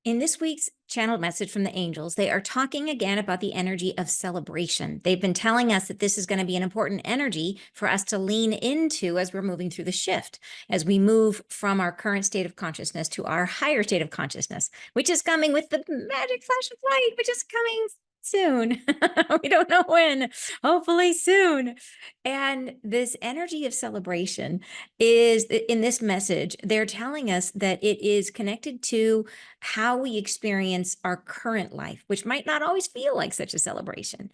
In this week's channeled message from the angels, they are talking again about the energy of celebration. They've been telling us that this is going to be an important energy for us to lean into as we're moving through the shift, as we move from our current state of consciousness to our higher state of consciousness, which is coming with the magic flash of light, which is coming soon. We don't know when, hopefully soon. And this energy of celebration is in this message, they're telling us that it is connected to how we experience our current life, which might not always feel like such a celebration.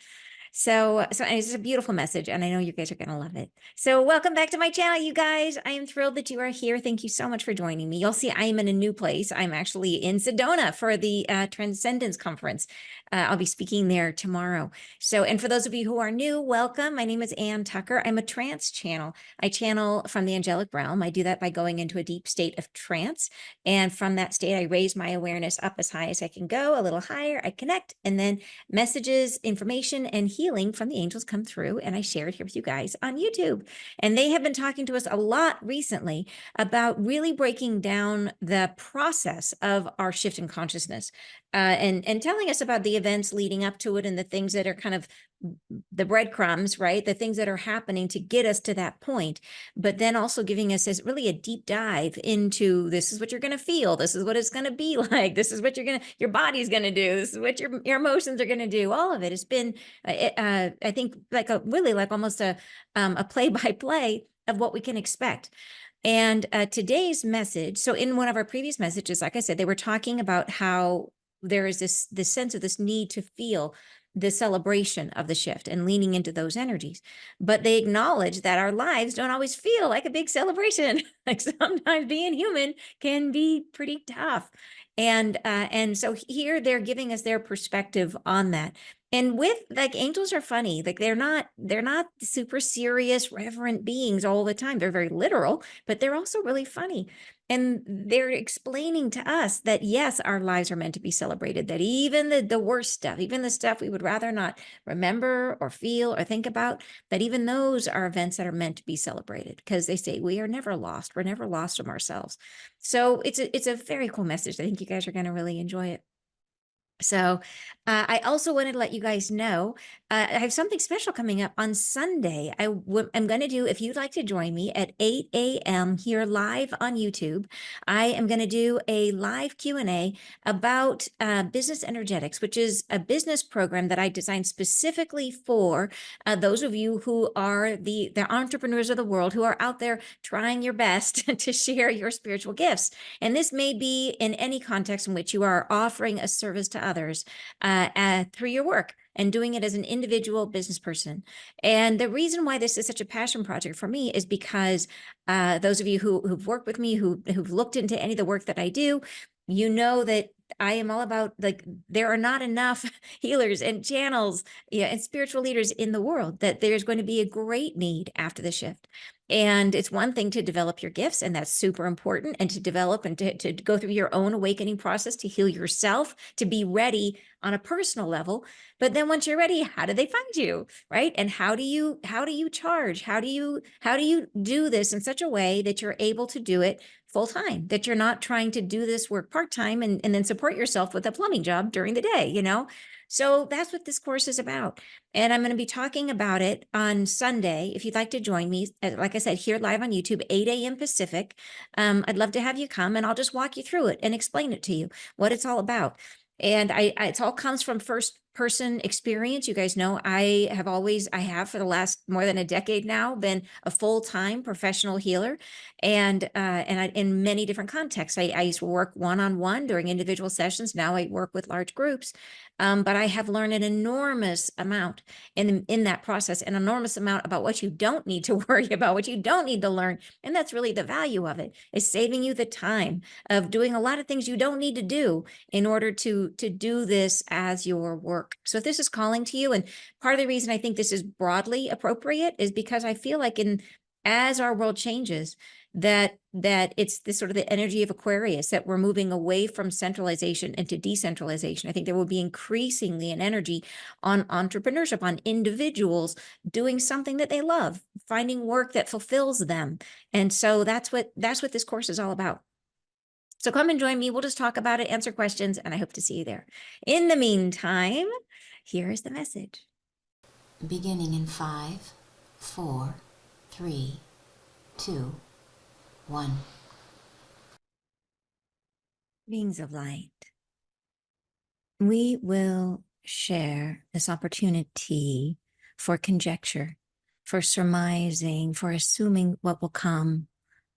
So it's a beautiful message, and I know you guys are going to love it. So welcome back to my channel, you guys. I am thrilled that you are here. Thank you so much for joining me. You'll see I am in a new place. I'm actually in Sedona for the Transcendence Conference. I'll be speaking there tomorrow. And for those of you who are new, welcome. My name is Ann Tucker. I'm a trance channel. I channel from the angelic realm. I do that by going into a deep state of trance. And from that state, I raise my awareness up as high as I can go, a little higher. I connect, and then messages, information, and healing from the angels come through, and I share it here with you guys on YouTube. And they have been talking to us a lot recently about really breaking down the process of our shift in consciousness, and telling us about the events leading up to it and the things that are kind of the breadcrumbs, right? The things that are happening to get us to that point, but then also giving us as really a deep dive into this is what you're going to feel. This is what it's going to be like. This is what your body's going to do. This is what your emotions are going to do. All of it has been, I think, like almost a play-by-play of what we can expect. And today's message, so in one of our previous messages, like I said, they were talking about how there is this sense of this need to feel the celebration of the shift and leaning into those energies. But they acknowledge that our lives don't always feel like a big celebration. Like sometimes being human can be pretty tough. And so here they're giving us their perspective on that. And with, like, angels are funny. Like they're not super serious, reverent beings all the time. They're very literal, but they're also really funny. And they're explaining to us that, yes, our lives are meant to be celebrated, that even the worst stuff, even the stuff we would rather not remember or feel or think about, that even those are events that are meant to be celebrated, because they say we are never lost. We're never lost from ourselves. So it's a very cool message. I think you guys are going to really enjoy it. So I also wanted to let you guys know, I have something special coming up on Sunday. I'm going to do, if you'd like to join me at 8 a.m. here live on YouTube, I am going to do a live Q&A about business energetics, which is a business program that I designed specifically for those of you who are the entrepreneurs of the world, who are out there trying your best to share your spiritual gifts. And this may be in any context in which you are offering a service to others through your work and doing it as an individual business person. And the reason why this is such a passion project for me is because those of you who've worked with me, who've looked into any of the work that I do, you know that I am all about, like, there are not enough healers and channels, and spiritual leaders in the world, that there's going to be a great need after the shift. And it's one thing to develop your gifts, and that's super important, and to develop and to go through your own awakening process, to heal yourself, to be ready on a personal level. But then once you're ready, how do they find you, right? And how do you charge? How do you do this in such a way that you're able to do it full time, that you're not trying to do this work part-time and then support yourself with a plumbing job during the day, So that's what this course is about. And I'm going to be talking about it on Sunday. If you'd like to join me, like I said, here live on YouTube, 8 a.m. Pacific, I'd love to have you come, and I'll just walk you through it and explain it to you, what it's all about. And it all comes from first person experience. You guys know I have for the last more than a decade now been a full-time professional healer, and in many different contexts. I used to work one-on-one during individual sessions. Now I work with large groups, but I have learned an enormous amount in that process, an enormous amount about what you don't need to worry about, what you don't need to learn. And that's really the value of it, is saving you the time of doing a lot of things you don't need to do in order to do this as your work. So if this is calling to you, and part of the reason I think this is broadly appropriate is because I feel like as our world changes, that it's this sort of the energy of Aquarius, that we're moving away from centralization into decentralization. I think there will be increasingly an energy on entrepreneurship, on individuals doing something that they love, finding work that fulfills them. And so that's what this course is all about. So come and join me. We'll just talk about it, answer questions, and I hope to see you there. In the meantime, here is the message. Beginning in 5, 4, 3, 2, 1. Beings of light, we will share this opportunity for conjecture, for surmising, for assuming what will come,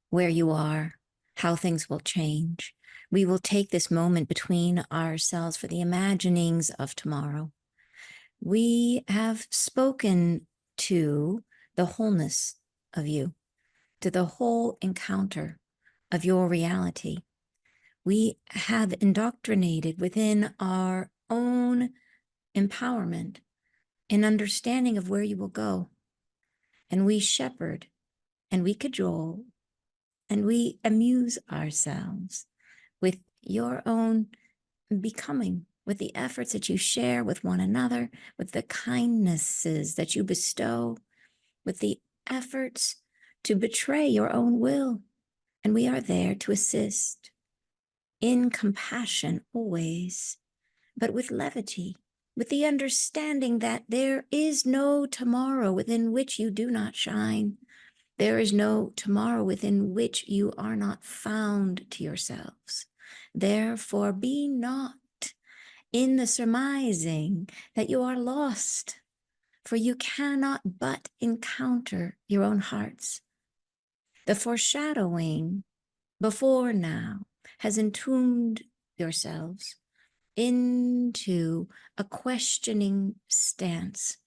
where you are, how things will change. We will take this moment between ourselves for the imaginings of tomorrow. We have spoken to the wholeness of you, to the whole encounter of your reality. We have indoctrinated within our own empowerment an understanding of where you will go. And we shepherd and we cajole and we amuse ourselves with your own becoming, with the efforts that you share with one another, with the kindnesses that you bestow, with the efforts to betray your own will. And we are there to assist in compassion always, but with levity, with the understanding that there is no tomorrow within which you do not shine. There is no tomorrow within which you are not found to yourselves. Therefore, be not in the surmising that you are lost, for you cannot but encounter your own hearts. The foreshadowing before now has entombed yourselves into a questioning stance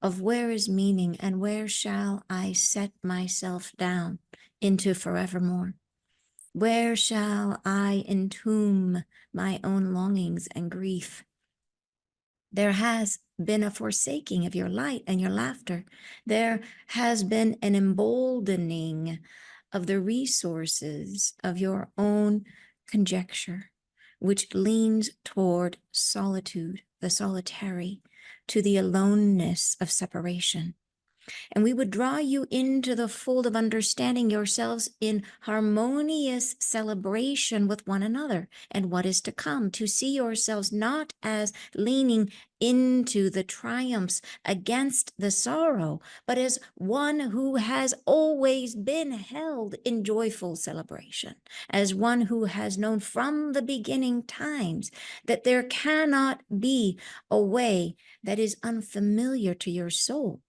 of where is meaning and where shall I set myself down into forevermore? Where shall I entomb my own longings and grief? There has been a forsaking of your light and your laughter. There has been an emboldening of the resources of your own conjecture, which leans toward solitude, the solitary, to the aloneness of separation. And we would draw you into the fold of understanding yourselves in harmonious celebration with one another and what is to come, to see yourselves not as leaning into the triumphs against the sorrow, but as one who has always been held in joyful celebration, as one who has known from the beginning times that there cannot be a way that is unfamiliar to your soul.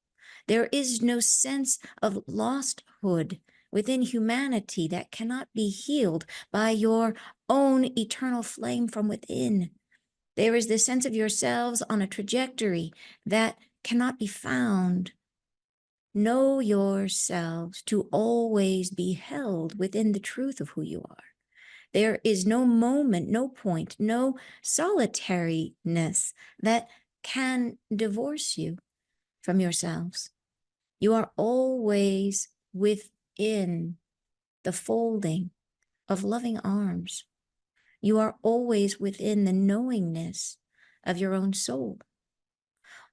There is no sense of losthood within humanity that cannot be healed by your own eternal flame from within. There is the sense of yourselves on a trajectory that cannot be found. Know yourselves to always be held within the truth of who you are. There is no moment, no point, no solitariness that can divorce you from yourselves. You are always within the folding of loving arms. You are always within the knowingness of your own soul.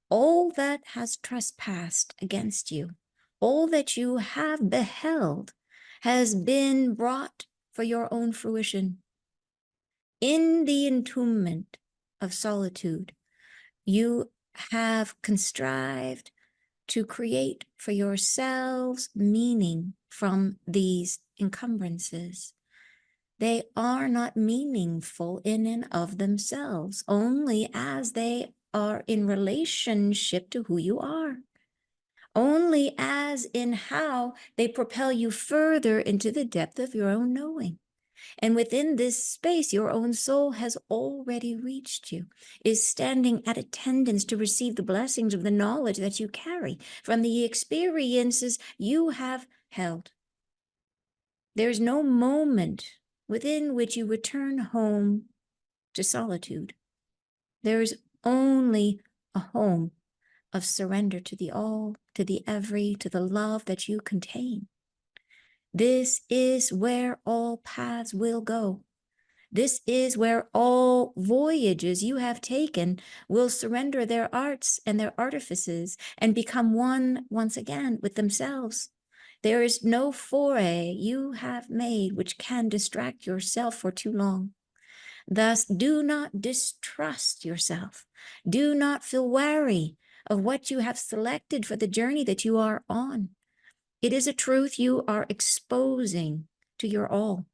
All that has trespassed against you, all that you have beheld, has been brought for your own fruition. In the entombment of solitude, you have contrived to create for yourselves meaning from these encumbrances. They are not meaningful in and of themselves, only as they are in relationship to who you are, only as in how they propel you further into the depth of your own knowing. And within this space, your own soul has already reached you, is standing at attendance to receive the blessings of the knowledge that you carry from the experiences you have held. There's no moment within which you return home to solitude. There's only a home of surrender to the all, to the every, to the love that you contain. This is where all paths will go. This is where all voyages you have taken will surrender their arts and their artifices and become one once again with themselves. There is no foray you have made which can distract yourself for too long. Thus, do not distrust yourself. Do not feel wary of what you have selected for the journey that you are on. It is a truth you are exposing to your all.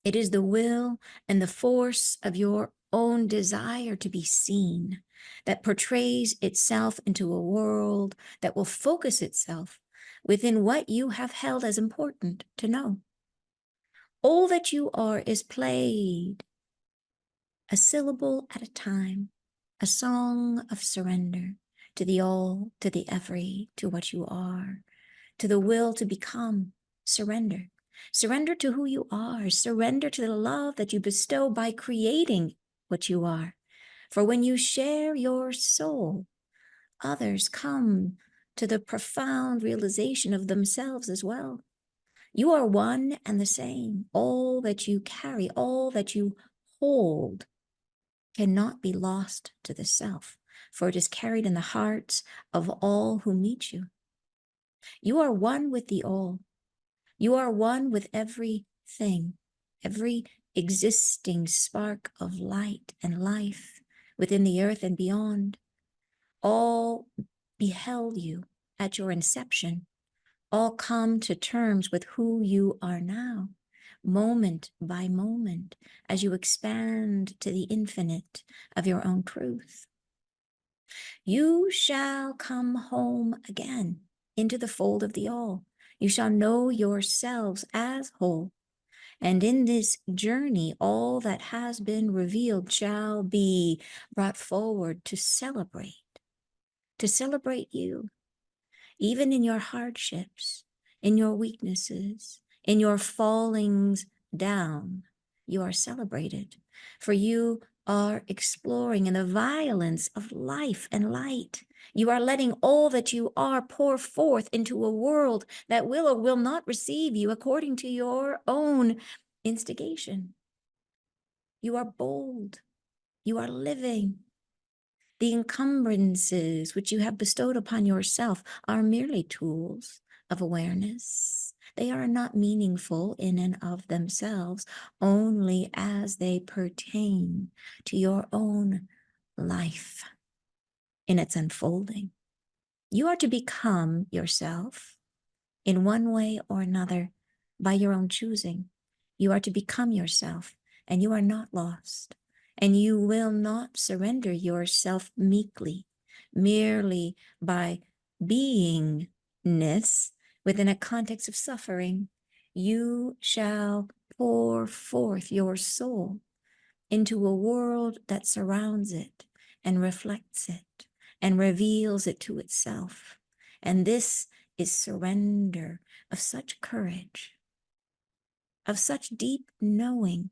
It is the will and the force of your own desire to be seen that portrays itself into a world that will focus itself within what you have held as important to know. All that you are is played a syllable at a time, a song of surrender to the all, to the every, to what you are, to the will to become. Surrender. Surrender to who you are. Surrender to the love that you bestow by creating what you are. For when you share your soul, others come to the profound realization of themselves as well. You are one and the same. All that you carry, all that you hold, cannot be lost to the self, for it is carried in the hearts of all who meet you. You are one with the all. You are one with everything, every existing spark of light and life within the earth and beyond. All beheld you at your inception, all come to terms with who you are now, moment by moment, as you expand to the infinite of your own truth. You shall come home again into the fold of the all. You shall know yourselves as whole. And in this journey, all that has been revealed shall be brought forward to celebrate you, even in your hardships, in your weaknesses, in your fallings down. You are celebrated, for you are exploring in the violence of life and light. You are letting all that you are pour forth into a world that will or will not receive you according to your own instigation. You are bold. You are living. The encumbrances which you have bestowed upon yourself are merely tools of awareness. They are not meaningful in and of themselves, only as they pertain to your own life in its unfolding. You are to become yourself in one way or another by your own choosing. You are to become yourself, and you are not lost. And you will not surrender yourself meekly, merely by beingness within a context of suffering. You shall pour forth your soul into a world that surrounds it and reflects it and reveals it to itself. And this is surrender of such courage, of such deep knowing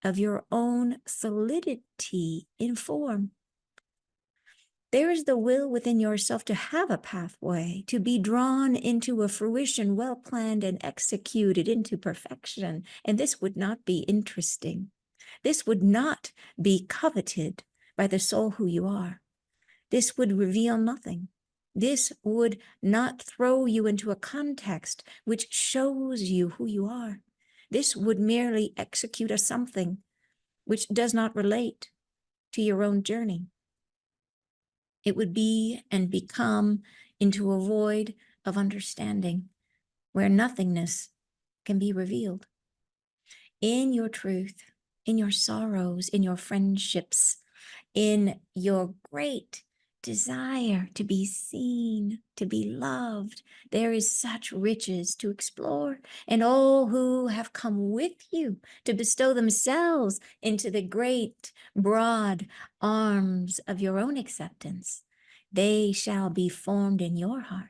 of your own solidity in form. There is the will within yourself to have a pathway, to be drawn into a fruition well planned and executed into perfection. And this would not be interesting. This would not be coveted by the soul who you are. This would reveal nothing. This would not throw you into a context which shows you who you are. This would merely execute a something which does not relate to your own journey. It would be and become into a void of understanding where nothingness can be revealed. In your truth, in your sorrows, in your friendships, in your great desire to be seen, to be loved, there is such riches to explore. And all who have come with you to bestow themselves into the great, broad arms of your own acceptance, they shall be formed in your heart,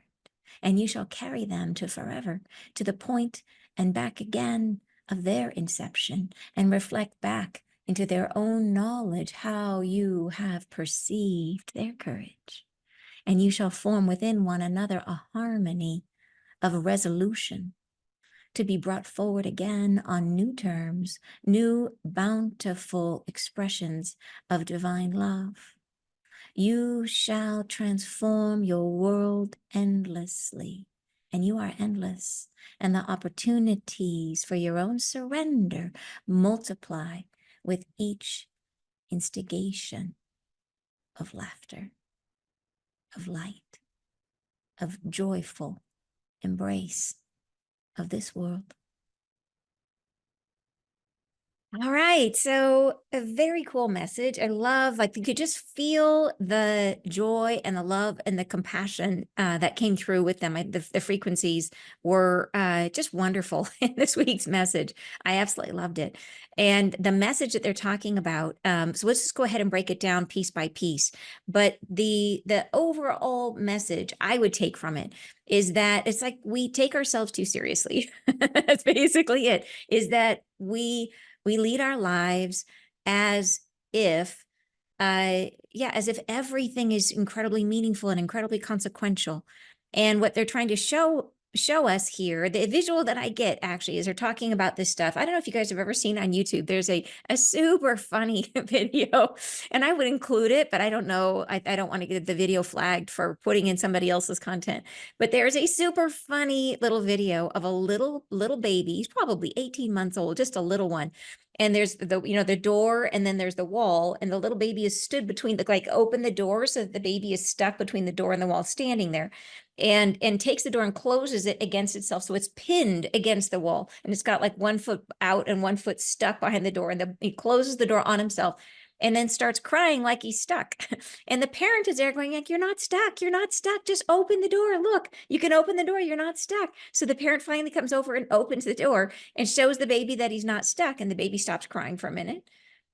and you shall carry them to forever, to the point and back again of their inception, and reflect back into their own knowledge how you have perceived their courage. And you shall form within one another a harmony of resolution to be brought forward again on new terms, new bountiful expressions of divine love. You shall transform your world endlessly and you are endless. And the opportunities for your own surrender multiply with each instigation of laughter, of light, of joyful embrace of this world. All right. So a very cool message. I love, like, you could just feel the joy and the love and the compassion that came through with them. The frequencies were just wonderful in this week's message. I absolutely loved it. And the message that they're talking about, so let's just go ahead and break it down piece by piece. But the overall message I would take from it is that it's like we take ourselves too seriously. That's basically it, is that we lead our lives as if as if everything is incredibly meaningful and incredibly consequential. And what they're trying to show us here, the visual that I get actually is they're talking about this stuff. I don't know if you guys have ever seen on YouTube, there's a super funny video, and I would include it, but I don't know, I don't want to get the video flagged for putting in somebody else's content. But there's a super funny little video of a little baby. He's probably 18 months old, just a little one. And there's the door, and then there's the wall, and the little baby is stood between open the door so that the baby is stuck between the door and the wall, standing there, and takes the door and closes it against itself. So it's pinned against the wall, and it's got like one foot out and one foot stuck behind the door, and he closes the door on himself and then starts crying like he's stuck. And the parent is there going, like, you're not stuck. You're not stuck. Just open the door. Look, you can open the door. You're not stuck. So the parent finally comes over and opens the door and shows the baby that he's not stuck. And the baby stops crying for a minute.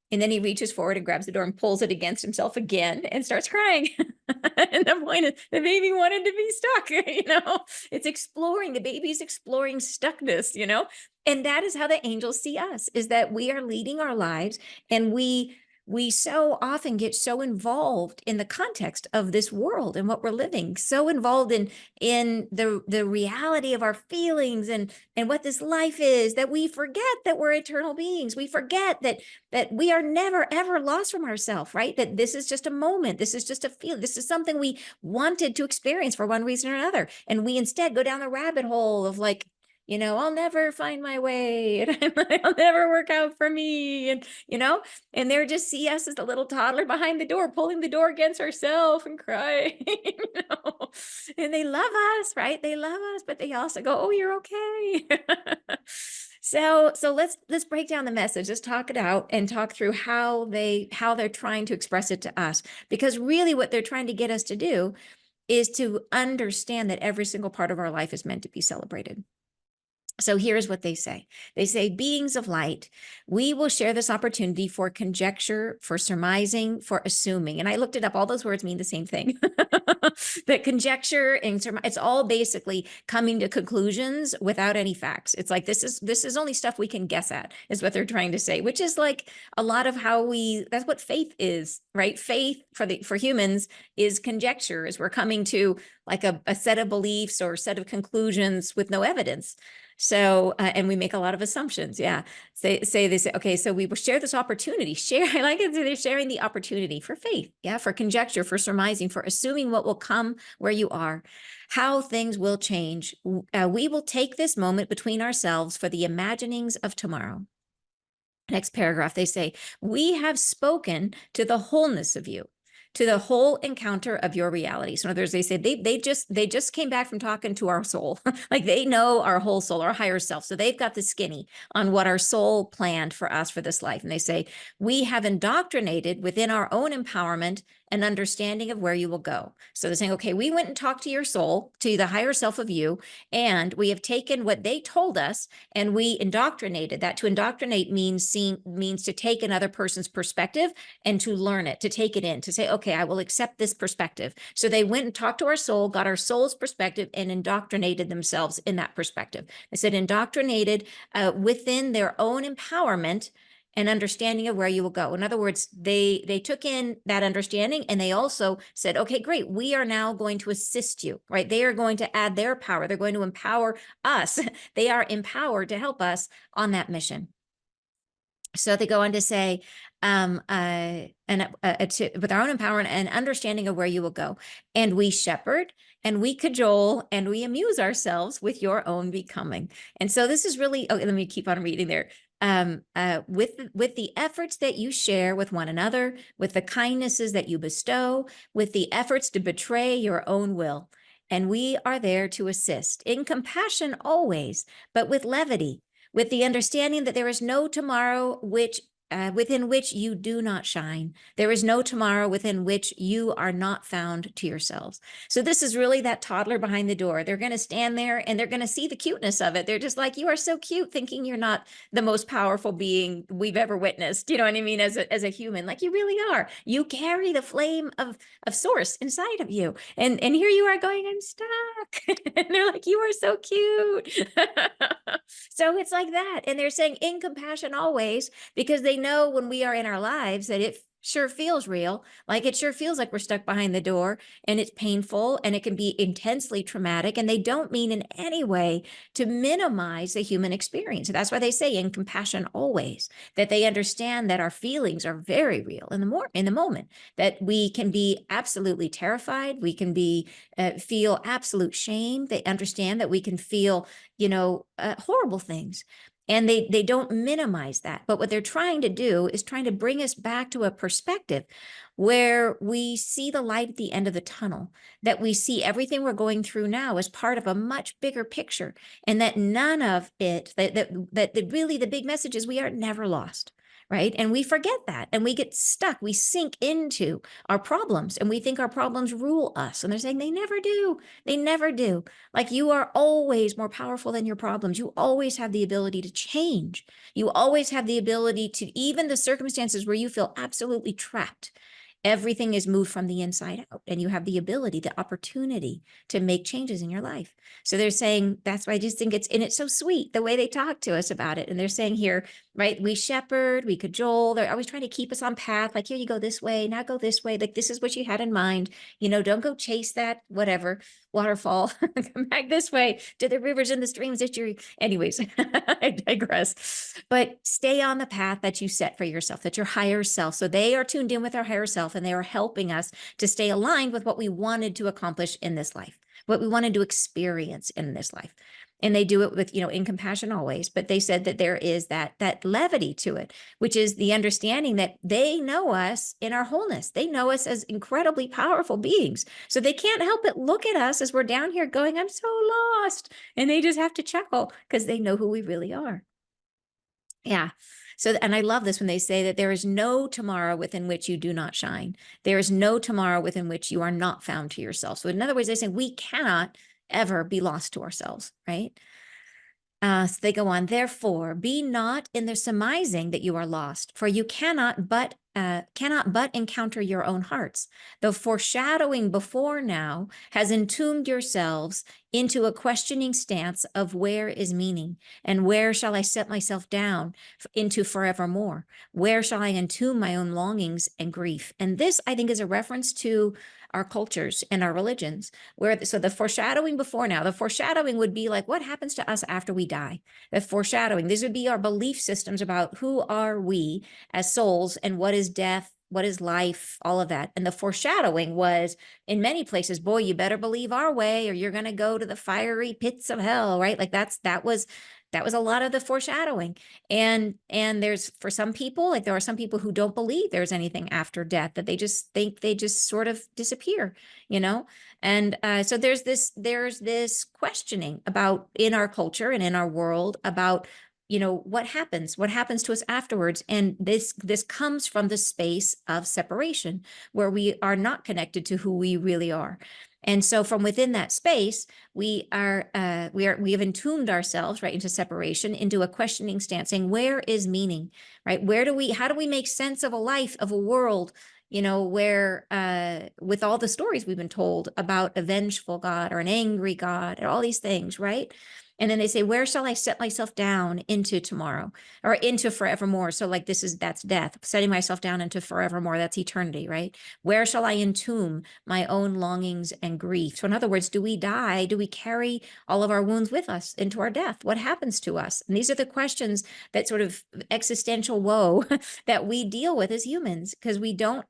And then he reaches forward and grabs the door and pulls it against himself again and starts crying. And the point is, the baby wanted to be stuck, it's exploring, the baby's exploring stuckness. And that is how the angels see us, is that we are leading our lives, and we so often get so involved in the context of this world and what we're living, so involved in the reality of our feelings and what this life is, that we forget that we're eternal beings. We forget that we are never, ever lost from ourselves, right? That this is just a moment. This is just a feeling. This is something we wanted to experience for one reason or another. And we instead go down the rabbit hole of I'll never find my way, and I'll never work out for me. And they're just see us as the little toddler behind the door, pulling the door against ourselves and crying, and they love us, right? They love us, but they also go, oh, you're okay. So let's break down the message. Let's talk it out and talk through how they're trying to express it to us, because really what they're trying to get us to do is to understand that every single part of our life is meant to be celebrated. So here's what they say. They say, beings of light, we will share this opportunity for conjecture, for surmising, for assuming. And I looked it up. All those words mean the same thing. That conjecture and it's all basically coming to conclusions without any facts. It's like, this is only stuff we can guess at, is what they're trying to say, which is like a lot of how that's what faith is, right? Faith for humans is conjecture, is we're coming to like a set of beliefs or a set of conclusions with no evidence. So, and we make a lot of assumptions. Yeah. They say, okay, so we will share this opportunity. I like it. They're sharing the opportunity for faith. Yeah. For conjecture, for surmising, for assuming what will come where you are, how things will change. We will take this moment between ourselves for the imaginings of tomorrow. Next paragraph, they say, we have spoken to the wholeness of you, to the whole encounter of your reality. So in other words, they say they just came back from talking to our soul. Like they know our whole soul, our higher self. So they've got the skinny on what our soul planned for us for this life. And they say, we have indoctrinated within our own empowerment an understanding of where you will go. So they're saying, okay, we went and talked to your soul, to the higher self of you, and we have taken what they told us and we indoctrinated that. To indoctrinate means to take another person's perspective and to learn it, to take it in, to say, okay, I will accept this perspective. So they went and talked to our soul, got our soul's perspective, and indoctrinated themselves in that perspective. They said indoctrinated within their own empowerment and understanding of where you will go. In other words, they took in that understanding, and they also said, okay, great, we are now going to assist you, right? They are going to add their power. They're going to empower us. They are empowered to help us on that mission. So they go on to say, with our own empowerment and understanding of where you will go, and we shepherd and we cajole and we amuse ourselves with your own becoming. And so this is really, oh, let me keep on reading there. With the efforts that you share with one another, with the kindnesses that you bestow, with the efforts to betray your own will. And we are there to assist in compassion always, but with levity, with the understanding that there is no tomorrow within which you do not shine. There is no tomorrow within which you are not found to yourselves. So this is really that toddler behind the door. They're going to stand there and they're going to see the cuteness of it. They're just like, you are so cute, thinking you're not the most powerful being we've ever witnessed. You know what I mean? As a human, like you really are. You carry the flame of source inside of you. And here you are going, I'm stuck. And they're like, you are so cute. So it's like that. And they're saying in compassion always, because they know when we are in our lives that it sure feels real. Like it sure feels like we're stuck behind the door and it's painful and it can be intensely traumatic. And they don't mean in any way to minimize the human experience. That's why they say in compassion always, that they understand that our feelings are very real in the moment, that we can be absolutely terrified. We can be feel absolute shame. They understand that we can feel, horrible things. And they don't minimize that. But what they're trying to do is trying to bring us back to a perspective where we see the light at the end of the tunnel, that we see everything we're going through now as part of a much bigger picture, and that none of it, that really the big message is we are never lost. Right. And we forget that and we get stuck. We sink into our problems and we think our problems rule us. And they're saying they never do. They never do. Like you are always more powerful than your problems. You always have the ability to change. You always have the ability to, even the circumstances where you feel absolutely trapped, everything is moved from the inside out and you have the ability, the opportunity to make changes in your life. So they're saying, that's why I just think it's so sweet the way they talk to us about it. And they're saying here, right, we shepherd, we cajole, they're always trying to keep us on path. Like, here you go this way, now go this way. Like, this is what you had in mind, don't go chase that, whatever, waterfall, come back this way to the rivers and the streams that you're, anyways, I digress, but stay on the path that you set for yourself, that your higher self. So they are tuned in with our higher self and they are helping us to stay aligned with what we wanted to accomplish in this life, what we wanted to experience in this life. And they do it with, in compassion always, but they said that there is that levity to it, which is the understanding that they know us in our wholeness. They know us as incredibly powerful beings. So they can't help but look at us as we're down here going, I'm so lost. And they just have to chuckle because they know who we really are. Yeah. So, and I love this when they say that there is no tomorrow within which you do not shine. There is no tomorrow within which you are not found to yourself. So in other words, they say we cannot ever be lost to ourselves, right? So they go on, therefore, be not in the surmising that you are lost, for you cannot but encounter your own hearts. The foreshadowing before now has entombed yourselves into a questioning stance of where is meaning, and where shall I set myself down into forevermore? Where shall I entomb my own longings and grief? And this, I think, is a reference to our cultures and our religions, so the foreshadowing before now, the foreshadowing would be like, what happens to us after we die? The foreshadowing, these would be our belief systems about who are we as souls and what is death, what is life, all of that. And the foreshadowing was in many places, boy, you better believe our way or you're going to go to the fiery pits of hell, right? Like that was a lot of the foreshadowing. And there's, for some people, like there are some people who don't believe there's anything after death, that they just think they just sort of disappear, And so there's this questioning about in our culture and in our world about, what happens to us afterwards. And this comes from the space of separation where we are not connected to who we really are. And so from within that space, we have entombed ourselves right into separation, into a questioning stance, saying, where is meaning, right? How do we make sense of a life, of a world, where with all the stories we've been told about a vengeful God or an angry God and all these things, right? And then they say, where shall I set myself down into tomorrow or into forevermore? So like that's death, setting myself down into forevermore. That's eternity, right? Where shall I entomb my own longings and grief? So in other words, do we die? Do we carry all of our wounds with us into our death? What happens to us? And these are the questions, that sort of existential woe that we deal with as humans, because we don't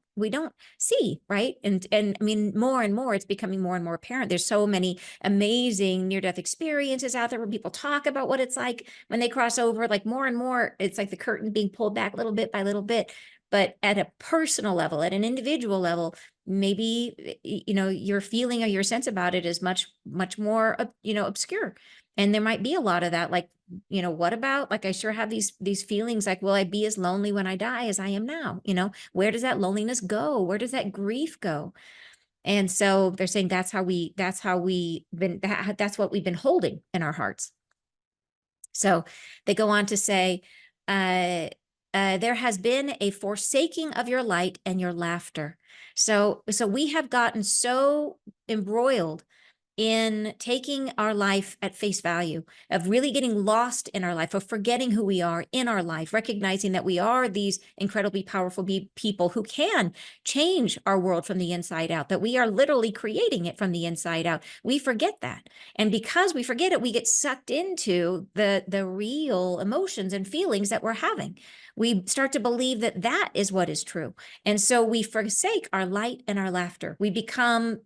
see, right? And I mean, more and more, it's becoming more and more apparent. There's so many amazing near-death experiences out there where people talk about what it's like when they cross over. Like more and more, it's like the curtain being pulled back little bit by little bit. But at a personal level, at an individual level, maybe your feeling or your sense about it is much more obscure. And there might be a lot of that, like, what about, like, I sure have these feelings like, will I be as lonely when I die as I am now? Where does that loneliness go? Where does that grief go? And so they're saying that's what we've been holding in our hearts. So they go on to say, there has been a forsaking of your light and your laughter. So we have gotten so embroiled in taking our life at face value, of really getting lost in our life, of forgetting who we are in our life, recognizing that we are these incredibly powerful people who can change our world from the inside out, that we are literally creating it from the inside out. We forget that. And because we forget it, we get sucked into the real emotions and feelings that we're having. We start to believe that that is what is true. And so we forsake our light and our laughter. We become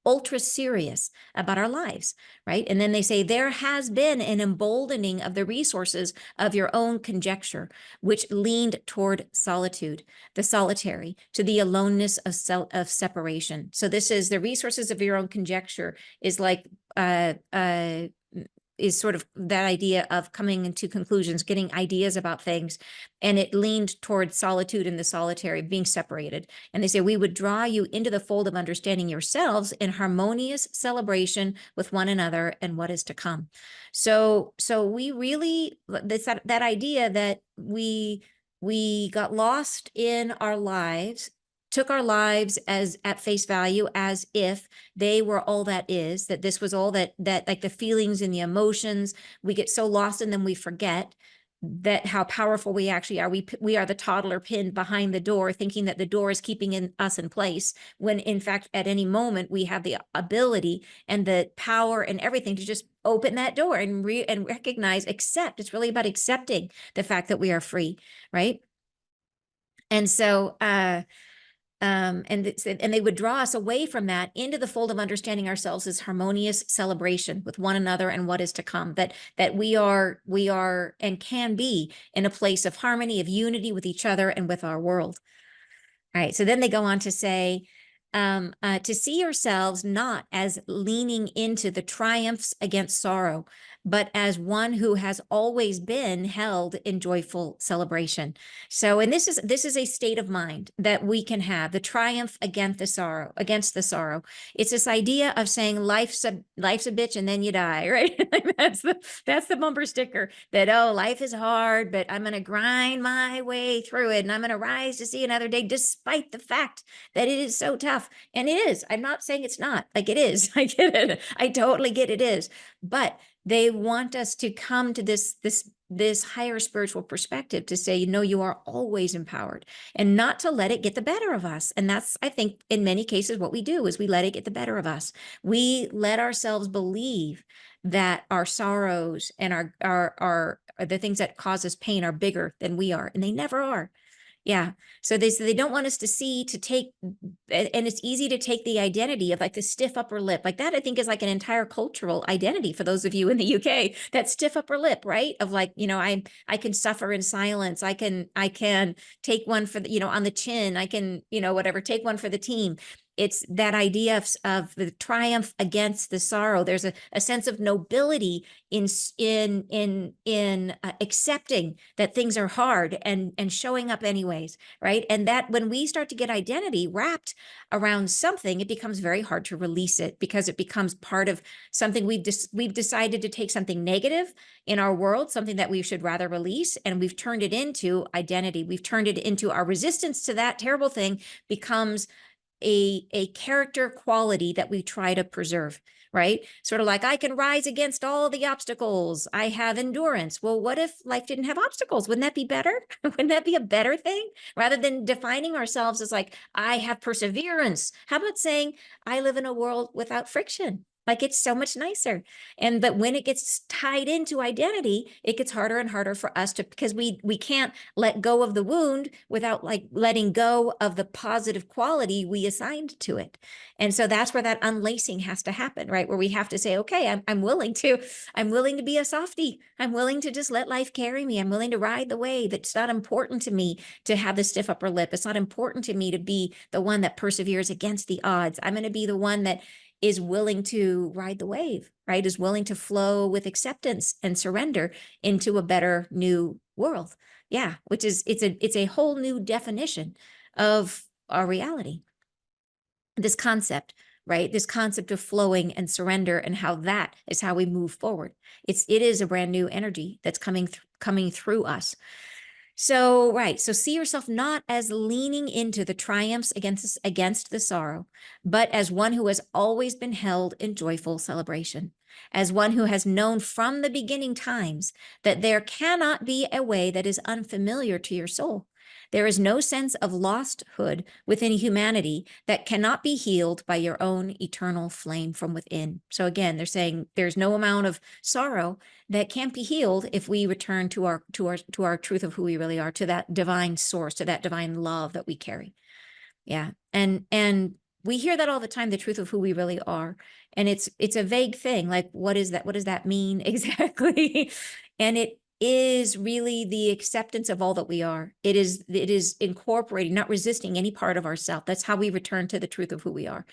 ultra serious about our lives, right? And then they say, there has been an emboldening of the resources of your own conjecture, which leaned toward solitude, the solitary, to the aloneness of separation. So this is the resources of your own conjecture is like, is sort of that idea of coming into conclusions, getting ideas about things. And it leaned towards solitude and the solitary, being separated. And they say, we would draw you into the fold of understanding yourselves in harmonious celebration with one another and what is to come. So we really, that idea that we got lost in our lives, took our lives as at face value, as if they were all that is, that this was all that like the feelings and the emotions, we get so lost in them, we forget that how powerful we actually are. We are the toddler pinned behind the door, thinking that the door is keeping us in place, when in fact, at any moment, we have the ability and the power and everything to just open that door and accept. It's really about accepting the fact that we are free, right? And so, and they would draw us away from that into the fold of understanding ourselves as harmonious celebration with one another and what is to come, that we are and can be in a place of harmony, of unity with each other and with our world. All right, so then they go on to say, to see yourselves not as leaning into the triumphs against sorrow, but as one who has always been held in joyful celebration. So, and this is a state of mind that we can have, the triumph against the sorrow. It's this idea of saying life's a bitch and then you die, right? that's the bumper sticker that, oh, life is hard, but I'm going to grind my way through it and I'm going to rise to see another day, despite the fact that it is so tough. And it is. I'm not saying it's not. Like, it is. I get it. I totally get it is. But they want us to come to this higher spiritual perspective to say, you are always empowered, and not to let it get the better of us. And that's, I think, in many cases, what we do is we let it get the better of us. We let ourselves believe that our sorrows and our the things that cause us pain are bigger than we are, and they never are. Yeah. So they don't want us to take, and it's easy to take the identity of like the stiff upper lip, like that, I think, is like an entire cultural identity for those of you in the UK, that stiff upper lip, right? Of like, I can suffer in silence. I can take one for the, on the chin. I can, whatever, take one for the team. It's that idea of the triumph against the sorrow. There's a sense of nobility in accepting that things are hard and showing up anyways, right? And that when we start to get identity wrapped around something, it becomes very hard to release it, because it becomes part of something we've decided to take something negative in our world, something that we should rather release, and we've turned it into identity. We've turned it into our resistance to that terrible thing becomes a character quality that we try to preserve, right? Sort of like, I can rise against all the obstacles. I have endurance. Well, what if life didn't have obstacles? Wouldn't that be better? Wouldn't that be a better thing? Rather than defining ourselves as like, I have perseverance. How about saying, I live in a world without friction? Like, it's so much nicer. But when it gets tied into identity, it gets harder and harder for us to, because we can't let go of the wound without like letting go of the positive quality we assigned to it. And so that's where that unlacing has to happen, right? Where we have to say, okay, I'm willing to be a softie. I'm willing to just let life carry me. I'm willing to ride the wave. It's not important to me to have the stiff upper lip. It's not important to me to be the one that perseveres against the odds. I'm going to be the one that is willing to ride the wave, right? Is willing to flow with acceptance and surrender into a better new world. Yeah, which is it's a whole new definition of our reality. This concept, right? This concept of flowing and surrender, and how that is how we move forward. It is a brand new energy that's coming through us. So, right. So see yourself not as leaning into the triumphs against the sorrow, but as one who has always been held in joyful celebration, as one who has known from the beginning times that there cannot be a way that is unfamiliar to your soul. There is no sense of losthood within humanity that cannot be healed by your own eternal flame from within. So again, they're saying there's no amount of sorrow that can't be healed if we return to our truth of who we really are, to that divine source, to that divine love that we carry. Yeah. And we hear that all the time, the truth of who we really are. And it's a vague thing. Like, what is that? What does that mean exactly? And it is really the acceptance of all that we are. It is incorporating, not resisting any part of ourself. That's how we return to the truth of who we are,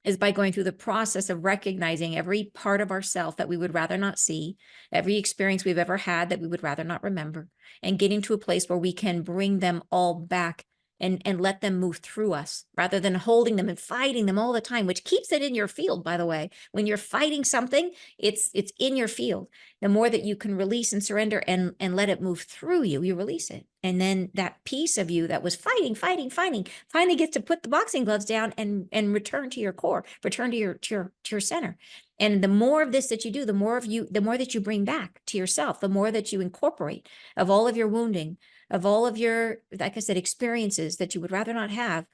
is by going through the process of recognizing every part of ourself that we would rather not see, every experience we've ever had that we would rather not remember, and getting to a place where we can bring them all back and let them move through us, rather than holding them and fighting them all the time, which keeps it in your field, by the way. When you're fighting something, it's in your field. The more that you can release and surrender and let it move through you, you release it. And then that piece of you that was fighting finally gets to put the boxing gloves down and return to your core, return to your center. And the more of this that you do, the more that you bring back to yourself, the more that you incorporate of all of your wounding, of all of your, like I said, experiences that you would rather not have,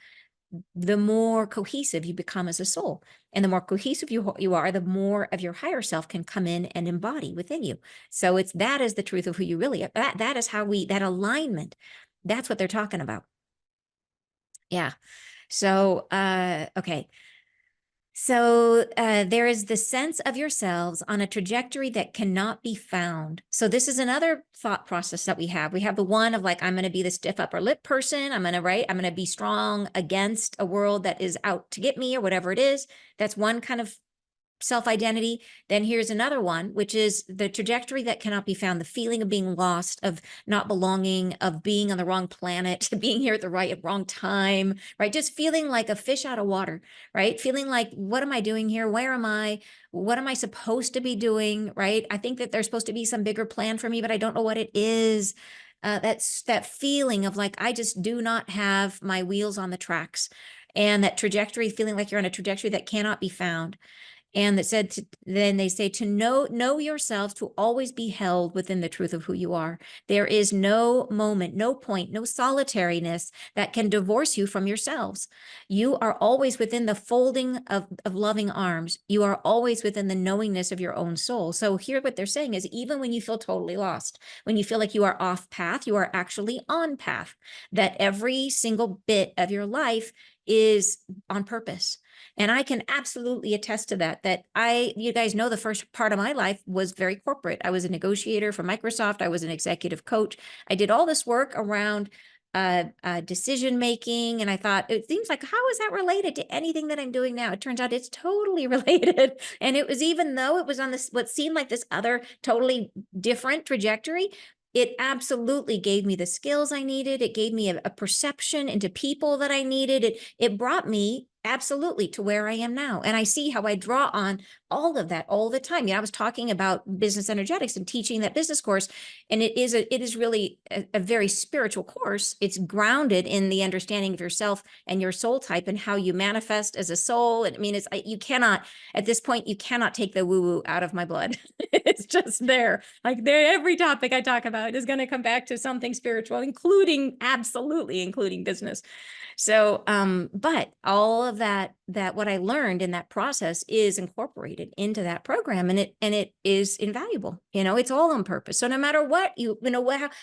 the more cohesive you become as a soul. And the more cohesive you are, the more of your higher self can come in and embody within you. So that is the truth of who you really are. That is how that alignment, that's what they're talking about. Yeah. So, okay. So there is the sense of yourselves on a trajectory that cannot be found. So this is another thought process that we have. We have the one of like, I'm going to be the stiff upper lip person. I'm going to be strong against a world that is out to get me, or whatever it is. That's one kind of self-identity. Then here's another one, which is the trajectory that cannot be found, the feeling of being lost, of not belonging, of being on the wrong planet, being here at the wrong time, right? Just feeling like a fish out of water, right? Feeling like, what am I doing here? Where am I? What am I supposed to be doing, right? I think that there's supposed to be some bigger plan for me, but I don't know what it is. That's that feeling of like, I just do not have my wheels on the tracks, and that trajectory, feeling like you're on a trajectory that cannot be found. And that said, then they say to know yourselves, to always be held within the truth of who you are. There is no moment, no point, no solitariness that can divorce you from yourselves. You are always within the folding of loving arms. You are always within the knowingness of your own soul. So here what they're saying is, even when you feel totally lost, when you feel like you are off path, you are actually on path. That every single bit of your life is on purpose. And I can absolutely attest to that you guys know, the first part of my life was very corporate. I was a negotiator for Microsoft. I was an executive coach. I did all this work around decision making. And I thought, it seems like, how is that related to anything that I'm doing now? It turns out it's totally related. And it was, even though it was on this, what seemed like this other totally different trajectory, it absolutely gave me the skills I needed. It gave me a perception into people that I needed. It brought me absolutely to where I am now. And I see how I draw on all of that all the time. I was talking about business energetics and teaching that business course, and it is really a very spiritual course. It's grounded in the understanding of yourself and your soul type and how you manifest as a soul. And I mean, you cannot, at this point, you cannot take the woo-woo out of my blood. It's just there. Like every topic I talk about is going to come back to something spiritual, absolutely including business. So, but all of that what I learned in that process is incorporated into that program, and it is invaluable. It's all on purpose. So no matter what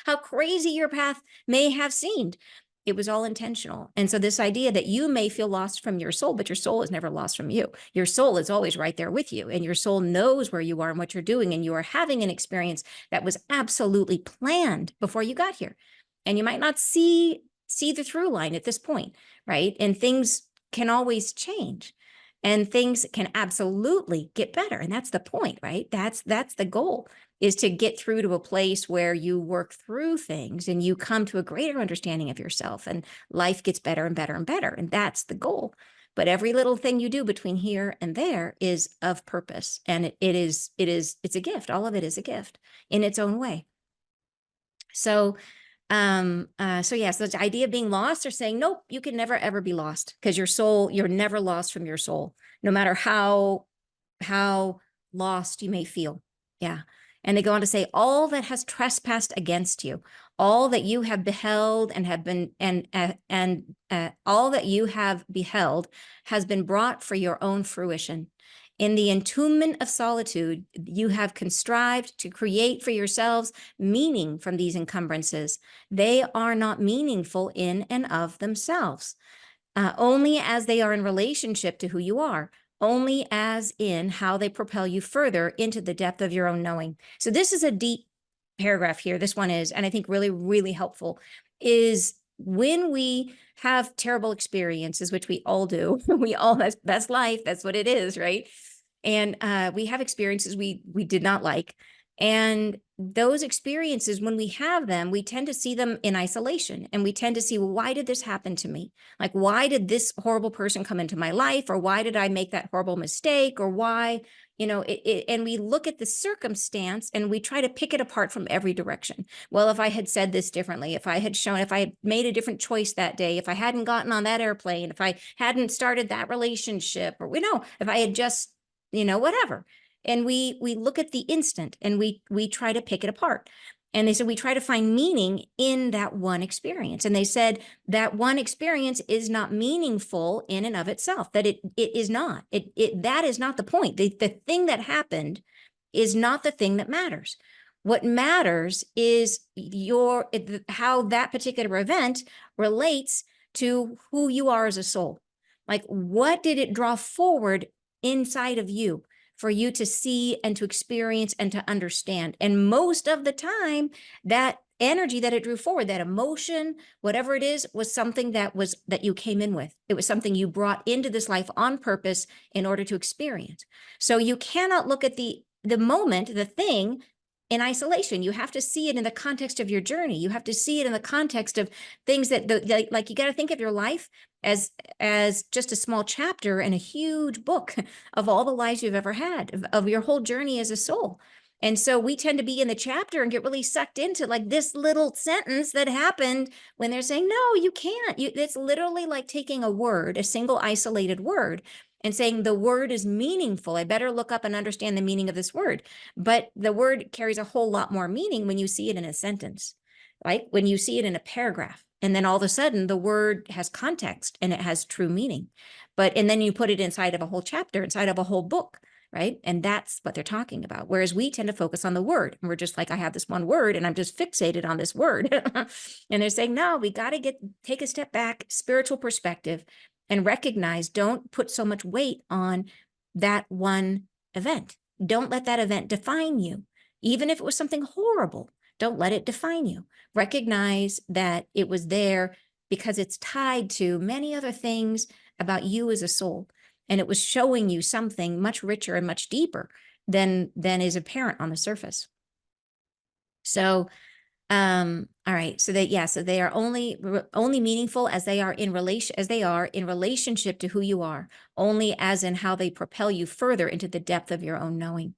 how crazy your path may have seemed, it was all intentional. And so this idea that you may feel lost from your soul, but your soul is never lost from you. Your soul is always right there with you, and your soul knows where you are and what you're doing, and you are having an experience that was absolutely planned before you got here. And you might not see the through line at this point, right? And things can always change, and things can absolutely get better. And that's the point, right? That's the goal, is to get through to a place where you work through things and you come to a greater understanding of yourself, and life gets better and better and better. And that's the goal. But every little thing you do between here and there is of purpose. And it's a gift. All of it is a gift in its own way. So yes, the idea of being lost, or saying, nope, you can never, ever be lost, because you're never lost from your soul, no matter how lost you may feel. Yeah. And they go on to say, all that has trespassed against you, all that you have beheld and have been, all that you have beheld has been brought for your own fruition. In the entombment of solitude, you have contrived to create for yourselves meaning from these encumbrances. They are not meaningful in and of themselves, only as they are in relationship to who you are, only as in how they propel you further into the depth of your own knowing. So this is a deep paragraph here. This one is, and I think really, really helpful, is when we have terrible experiences, which we all do, that's life, that's what it is, right? And we have experiences we did not like. And those experiences, when we have them, we tend to see them in isolation, and we tend to see, well, why did this happen to me? Like, why did this horrible person come into my life? Or why did I make that horrible mistake? Or why, and we look at the circumstance and we try to pick it apart from every direction. Well, if I had said this differently, if I had made a different choice that day, if I hadn't gotten on that airplane, if I hadn't started that relationship, or if I had just, whatever. And we look at the instant, and we try to pick it apart. And they said, we try to find meaning in that one experience. And they said that one experience is not meaningful in and of itself, that it is not. That is not the point. The thing that happened is not the thing that matters. What matters is how that particular event relates to who you are as a soul. Like, what did it draw forward inside of you for you to see and to experience and to understand? And most of the time, that energy that it drew forward, that emotion, whatever it is, was something that you came in with. It was something you brought into this life on purpose in order to experience. So you cannot look at the moment, the thing, in isolation. You have to see it in the context of your journey. You have to see it in the context of things that like you got to think of your life as just a small chapter in a huge book of all the lives you've ever had, of your whole journey as a soul. And so we tend to be in the chapter and get really sucked into like this little sentence that happened, when they're saying, no, you can't. It's literally like taking a word, a single isolated word, and saying the word is meaningful. I better look up and understand the meaning of this word. But the word carries a whole lot more meaning when you see it in a sentence, right? When you see it in a paragraph. And then all of a sudden the word has context and it has true meaning. And then you put it inside of a whole chapter, inside of a whole book, right? And that's what they're talking about. Whereas we tend to focus on the word, and we're just like, I have this one word and I'm just fixated on this word. And they're saying, no, we got to take a step back, spiritual perspective, and recognize, don't put so much weight on that one event. Don't let that event define you. Even if it was something horrible, don't let it define you. Recognize that it was there because it's tied to many other things about you as a soul. And it was showing you something much richer and much deeper than is apparent on the surface. So All right. So so they are only meaningful as they are in relationship to who you are, only as in how they propel you further into the depth of your own knowing.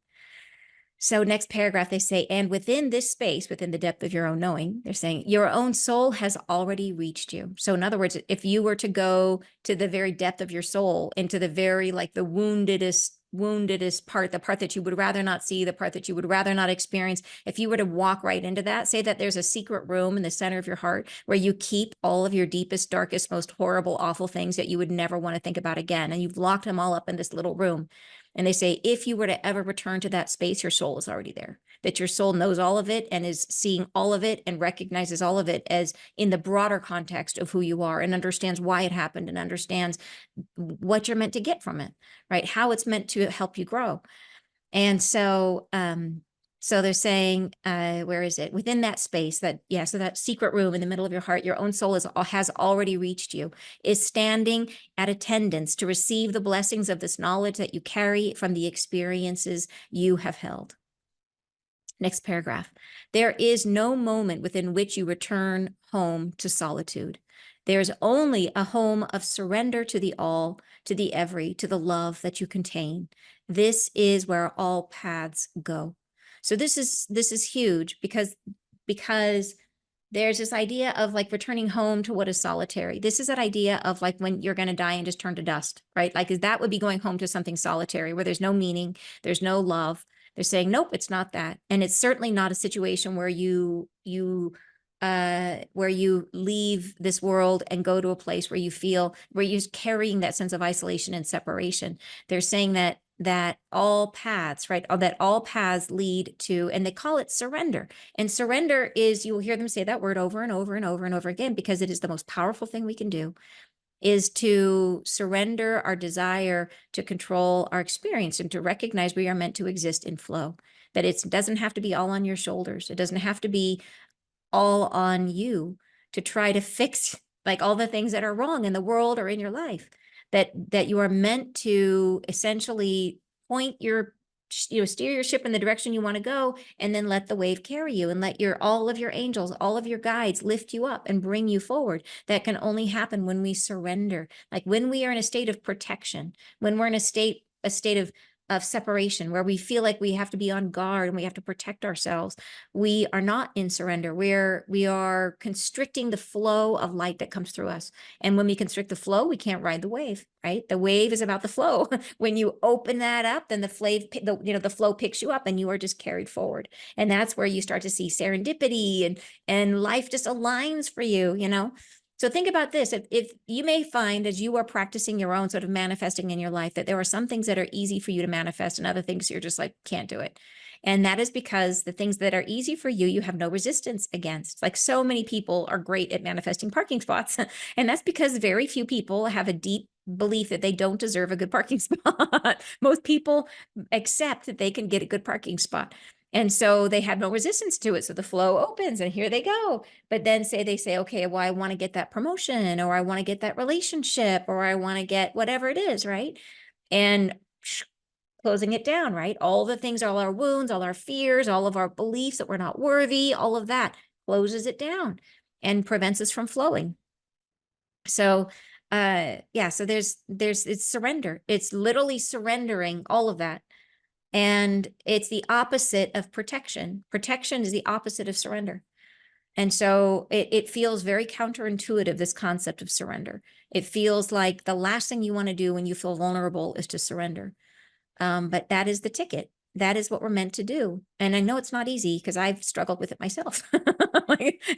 So next paragraph, they say, and within this space, within the depth of your own knowing, they're saying your own soul has already reached you. So in other words, if you were to go to the very depth of your soul, into the very, like the woundedest part, the part that you would rather not see, the part that you would rather not experience, if you were to walk right into that, say that there's a secret room in the center of your heart where you keep all of your deepest, darkest, most horrible, awful things that you would never want to think about again. And you've locked them all up in this little room. And they say, if you were to ever return to that space, your soul is already there, that your soul knows all of it and is seeing all of it and recognizes all of it as in the broader context of who you are, and understands why it happened and understands what you're meant to get from it, right? How it's meant to help you grow. And so they're saying, where is it? Within that space, so that secret room in the middle of your heart, your own soul has already reached you, is standing at attendance to receive the blessings of this knowledge that you carry from the experiences you have held. Next paragraph. There is no moment within which you return home to solitude. There's only a home of surrender to the all, to the every, to the love that you contain. This is where all paths go. So this is huge because there's this idea of like returning home to what is solitary. This is that idea of like when you're going to die and just turn to dust, right? Like that would be going home to something solitary where there's no meaning, there's no love. They're saying, nope, it's not that. And it's certainly not a situation where you leave this world and go to a place where you're carrying that sense of isolation and separation. They're saying that all paths, right? That all paths lead to, and they call it surrender. And surrender is, you will hear them say that word over and over and over and over again, because it is the most powerful thing we can do, is to surrender our desire to control our experience and to recognize we are meant to exist in flow, that it doesn't have to be all on your shoulders. It doesn't have to be all on you to try to fix like all the things that are wrong in the world or in your life, that you are meant to essentially point steer your ship in the direction you want to go, and then let the wave carry you, and let all of your angels, all of your guides lift you up and bring you forward. That can only happen when we surrender, like when we are in a state of protection, when we're in a state of separation, where we feel like we have to be on guard and we have to protect ourselves. We are not in surrender. We are constricting the flow of light that comes through us. And when we constrict the flow, we can't ride the wave, right? The wave is about the flow. When you open that up, then the flow picks you up and you are just carried forward. And that's where you start to see serendipity and life just aligns for you. So think about this. If you may find, as you are practicing your own sort of manifesting in your life, that there are some things that are easy for you to manifest and other things you're just like, can't do it. And that is because the things that are easy for you, you have no resistance against. Like so many people are great at manifesting parking spots. And that's because very few people have a deep belief that they don't deserve a good parking spot. Most people accept that they can get a good parking spot. And so they have no resistance to it. So the flow opens and here they go. But then they say, okay, well, I want to get that promotion, or I want to get that relationship, or I want to get whatever it is, right? And closing it down, right? All the things, all our wounds, all our fears, all of our beliefs that we're not worthy, all of that closes it down and prevents us from flowing. So so it's surrender. It's literally surrendering all of that. And it's the opposite of protection. Protection is the opposite of surrender. And so it feels very counterintuitive, this concept of surrender. It feels like the last thing you want to do when you feel vulnerable is to surrender. But that is the ticket. That is what we're meant to do. And I know it's not easy because I've struggled with it myself.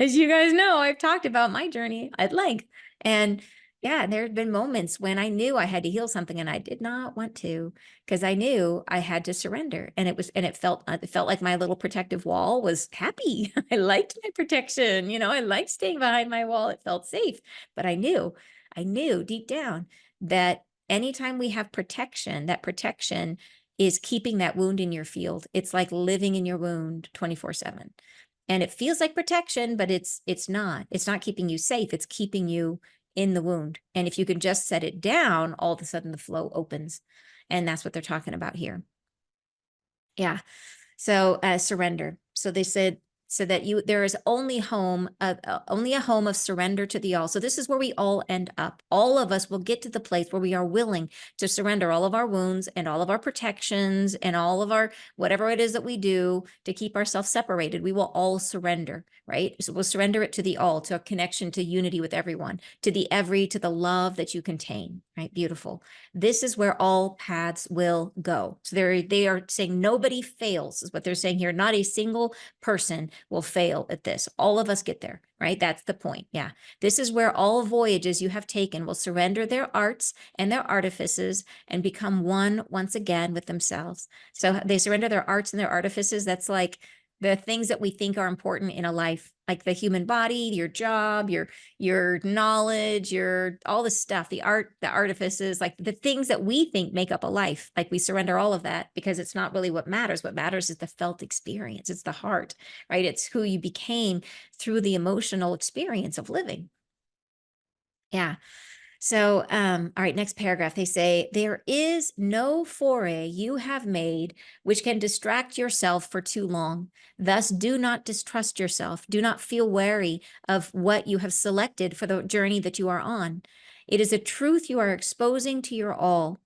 As you guys know, I've talked about my journey at length. And yeah, there have been moments when I knew I had to heal something and I did not want to, because I knew I had to surrender. And it felt like my little protective wall was happy. I liked my protection. I liked staying behind my wall. It felt safe. But I knew deep down that anytime we have protection, that protection is keeping that wound in your field. It's like living in your wound 24/7. And it feels like protection, but it's not. It's not keeping you safe. It's keeping you in the wound. And if you can just set it down, all of a sudden the flow opens. And that's what they're talking about here. Yeah. So surrender. So they said so that there is only only a home of surrender to the all. So this is where we all end up. All of us will get to the place where we are willing to surrender all of our wounds and all of our protections and all of our whatever it is that we do to keep ourselves separated. We will all surrender, right? So we'll surrender it to the all, to a connection, to unity with everyone, to the love that you contain, right? Beautiful. This is where all paths will go. So they are saying nobody fails, is what they're saying here. Not a single person will fail at this. All of us get there, right? That's the point. Yeah. This is where all voyages you have taken will surrender their arts and their artifices and become one once again with themselves. So they surrender their arts and their artifices. That's like the things that we think are important in a life, like the human body, your job, your knowledge, your all the stuff, the artifices, like the things that we think make up a life. Like we surrender all of that because it's not really what matters. What matters is the felt experience. It's the heart, right? It's who you became through the emotional experience of living. Yeah. So, all right, next paragraph, they say, there is no foray you have made which can distract yourself for too long. Thus, do not distrust yourself. Do not feel wary of what you have selected for the journey that you are on. It is a truth you are exposing to your all.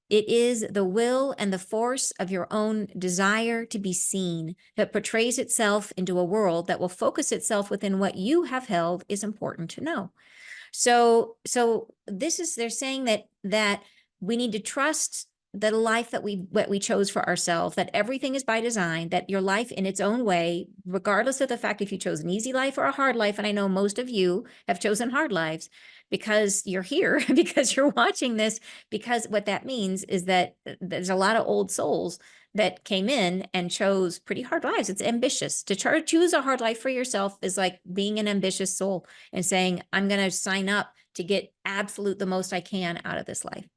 It is the will and the force of your own desire to be seen that portrays itself into a world that will focus itself within what you have held is important to know. So they're saying that we need to trust the life that we chose for ourselves, that everything is by design, that your life in its own way, regardless of the fact if you chose an easy life or a hard life, and I know most of you have chosen hard lives because you're here, because you're watching this, because what that means is that there's a lot of old souls that came in and chose pretty hard lives. It's ambitious. To choose a hard life for yourself is like being an ambitious soul and saying, I'm going to sign up to get the most I can out of this life.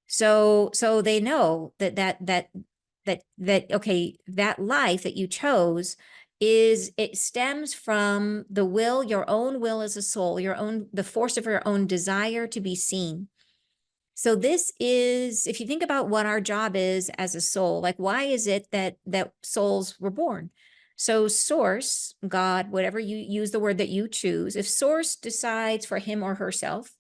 So they know that okay, that life that you chose it stems from the will, your own will as a soul, the force of your own desire to be seen. So this is, if you think about what our job is as a soul, like why is it that souls were born? So source, God, whatever you use the word that you choose, if source decides for him or herself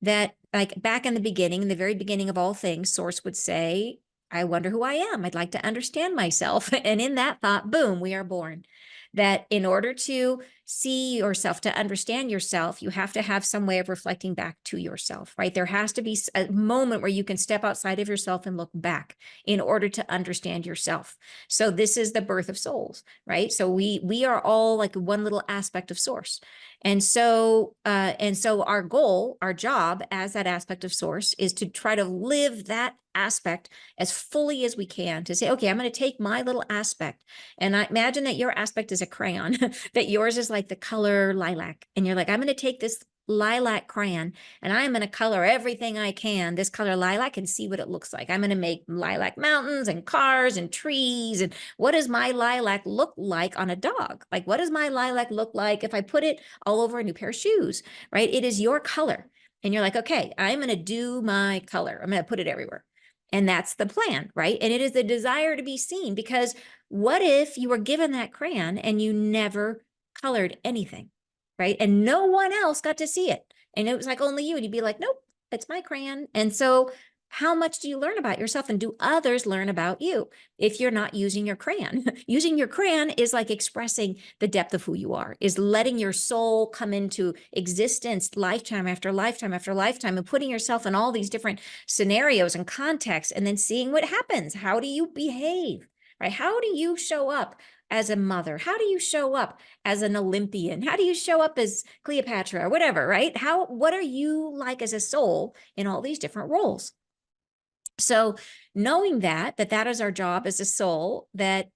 that like back in the very beginning of all things, source would say, I wonder who I am. I'd like to understand myself. And in that thought, boom, we are born. That in order to see yourself, to understand yourself, you have to have some way of reflecting back to yourself, right? There has to be a moment where you can step outside of yourself and look back in order to understand yourself. So this is the birth of souls, right? So we are all like one little aspect of source. And so our goal, our job as that aspect of source is to try to live that aspect as fully as we can, to say, okay, I'm going to take my little aspect. And I imagine that your aspect is a crayon, that yours is like the color lilac. And you're like, I'm going to take this lilac crayon and I'm going to color everything I can, this color lilac, and see what it looks like. I'm going to make lilac mountains and cars and trees. And what does my lilac look like on a dog? Like, what does my lilac look like if I put it all over a new pair of shoes, right? It is your color. And you're like, okay, I'm going to do my color. I'm going to put it everywhere. And that's the plan, right? And it is the desire to be seen, because what if you were given that crayon and you never colored anything, right? And no one else got to see it. And it was like only you. And you'd be like, nope, it's my crayon. And so how much do you learn about yourself, and do others learn about you if you're not using your crayon? Using your crayon is like expressing the depth of who you are, is letting your soul come into existence lifetime after lifetime after lifetime, and putting yourself in all these different scenarios and contexts, and then seeing what happens. How do you behave, right? How do you show up as a mother? How do you show up as an Olympian? How do you show up as Cleopatra or whatever, right? What are you like as a soul in all these different roles? So knowing that is our job as a soul, that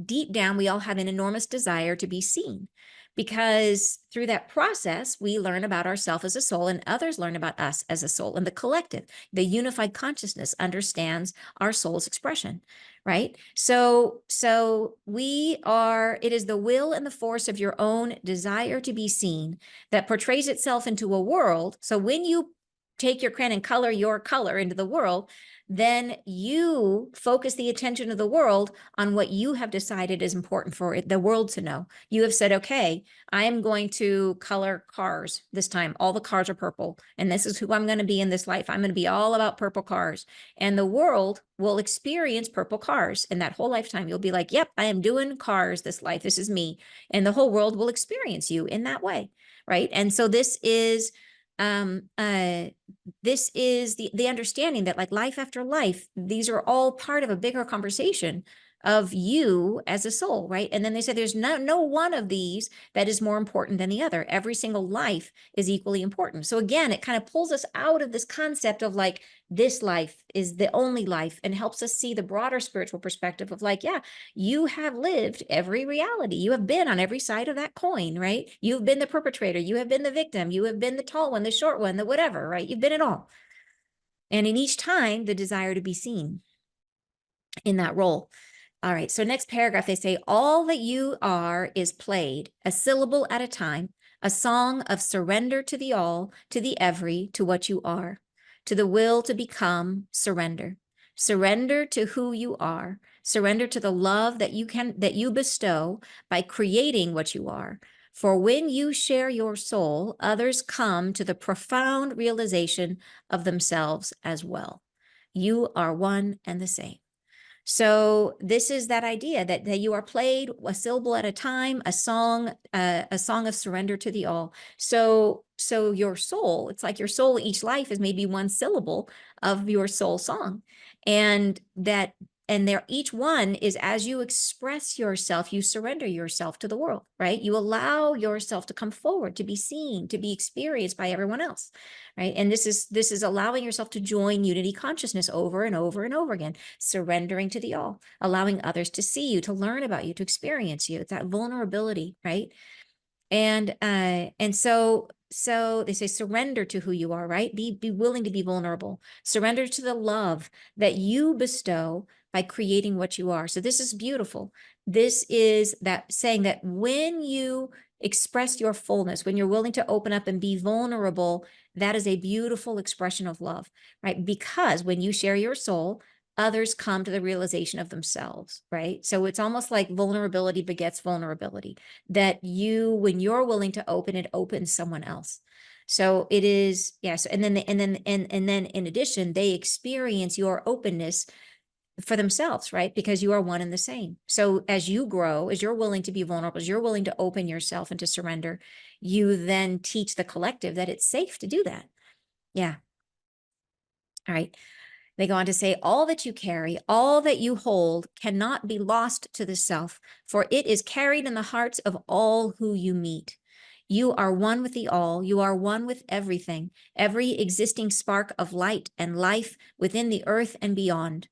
deep down, we all have an enormous desire to be seen, because through that process, we learn about ourselves as a soul, and others learn about us as a soul, and the collective, the unified consciousness understands our soul's expression, right? So it is the will and the force of your own desire to be seen that portrays itself into a world. So when you take your crayon and color your color into the world, then you focus the attention of the world on what you have decided is important for the world to know. You have said, okay, I am going to color cars this time. All the cars are purple, and this is who I'm going to be in this life. I'm going to be all about purple cars. And the world will experience purple cars in that whole lifetime. You'll be like, yep, I am doing cars this life. This is me. And the whole world will experience you in that way, right? And so um uh this is the understanding that, like, life after life, these are all part of a bigger conversation of you as a soul, right? And then they say there's no one of these that is more important than the other. Every single life is equally important. So again, it kind of pulls us out of this concept of like this life is the only life, and helps us see the broader spiritual perspective of like, yeah, you have lived every reality. You have been on every side of that coin, right? You've been the perpetrator, you have been the victim, you have been the tall one, the short one, the whatever, right? You've been it all. And in each time, the desire to be seen in that role. All right, so next paragraph, they say, all that you are is played, a syllable at a time, a song of surrender to the all, to the every, to what you are, to the will to become, surrender. Surrender to who you are, surrender to the love that you bestow by creating what you are. For when you share your soul, others come to the profound realization of themselves as well. You are one and the same. So this is that idea that you are played a syllable at a time, a song of surrender to the all. So your soul, it's like your soul, each life is maybe one syllable of your soul song. And there, each one is, as you express yourself, you surrender yourself to the world, right? You allow yourself to come forward, to be seen, to be experienced by everyone else, right? And this is allowing yourself to join unity consciousness over and over and over again, surrendering to the all, allowing others to see you, to learn about you, to experience you. It's that vulnerability, right? And so they say surrender to who you are, right? Be willing to be vulnerable. Surrender to the love that you bestow by creating what you are. So this is beautiful. This is that saying that when you express your fullness, when you're willing to open up and be vulnerable, that is a beautiful expression of love, right? Because when you share your soul, others come to the realization of themselves, right? So it's almost like vulnerability begets vulnerability, that when you're willing to open, it opens someone else. So it is, yes. And then in addition, they experience your openness for themselves, right? Because you are one and the same. So as you grow, as you're willing to be vulnerable, as you're willing to open yourself and to surrender, you then teach the collective that it's safe to do that. Yeah. All right. They go on to say, all that you carry, all that you hold cannot be lost to the self, for it is carried in the hearts of all who you meet. You are one with the all. You are one with everything, every existing spark of light and life within the earth and beyond.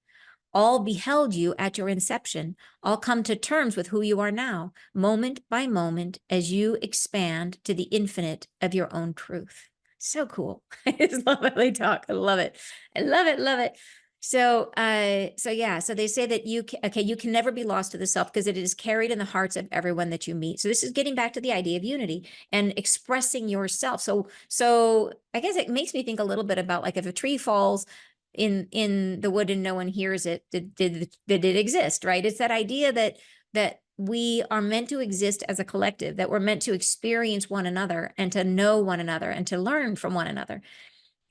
All beheld you at your inception, all come to terms with who you are now, moment by moment, as you expand to the infinite of your own truth. So cool. I just love how they talk. I love it. I love it. Love it. So they say that you can never be lost to the self because it is carried in the hearts of everyone that you meet. So this is getting back to the idea of unity and expressing yourself. So I guess it makes me think a little bit about, like, if a tree falls in the wood and no one hears it, did it exist, right? It's that idea that we are meant to exist as a collective, that we're meant to experience one another and to know one another and to learn from one another.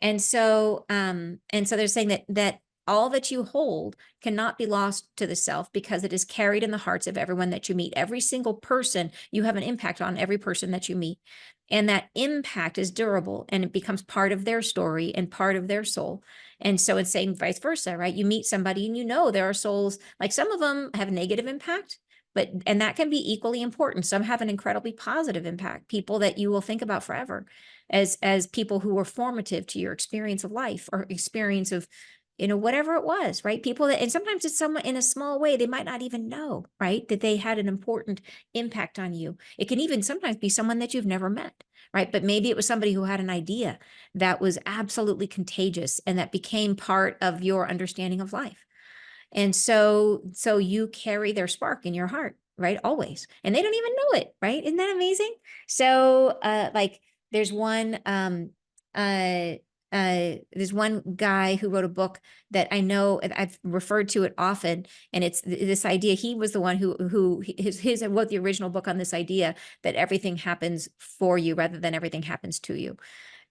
And so they're saying that all that you hold cannot be lost to the self because it is carried in the hearts of everyone that you meet. Every single person, you have an impact on every person that you meet. And that impact is durable and it becomes part of their story and part of their soul. And so it's saying vice versa, right? You meet somebody and there are souls, like some of them have negative impact, and that can be equally important. Some have an incredibly positive impact, people that you will think about forever as people who were formative to your experience of life or experience of, whatever it was, right? People that, and sometimes it's someone in a small way, they might not even know, right? That they had an important impact on you. It can even sometimes be someone that you've never met, right? But maybe it was somebody who had an idea that was absolutely contagious and that became part of your understanding of life. And so you carry their spark in your heart, right? Always. And they don't even know it, right? Isn't that amazing? So, like, there's one, there's one guy who wrote a book that I know I've referred to it often, and it's this idea. He was the one who his wrote the original book on this idea that everything happens for you rather than everything happens to you.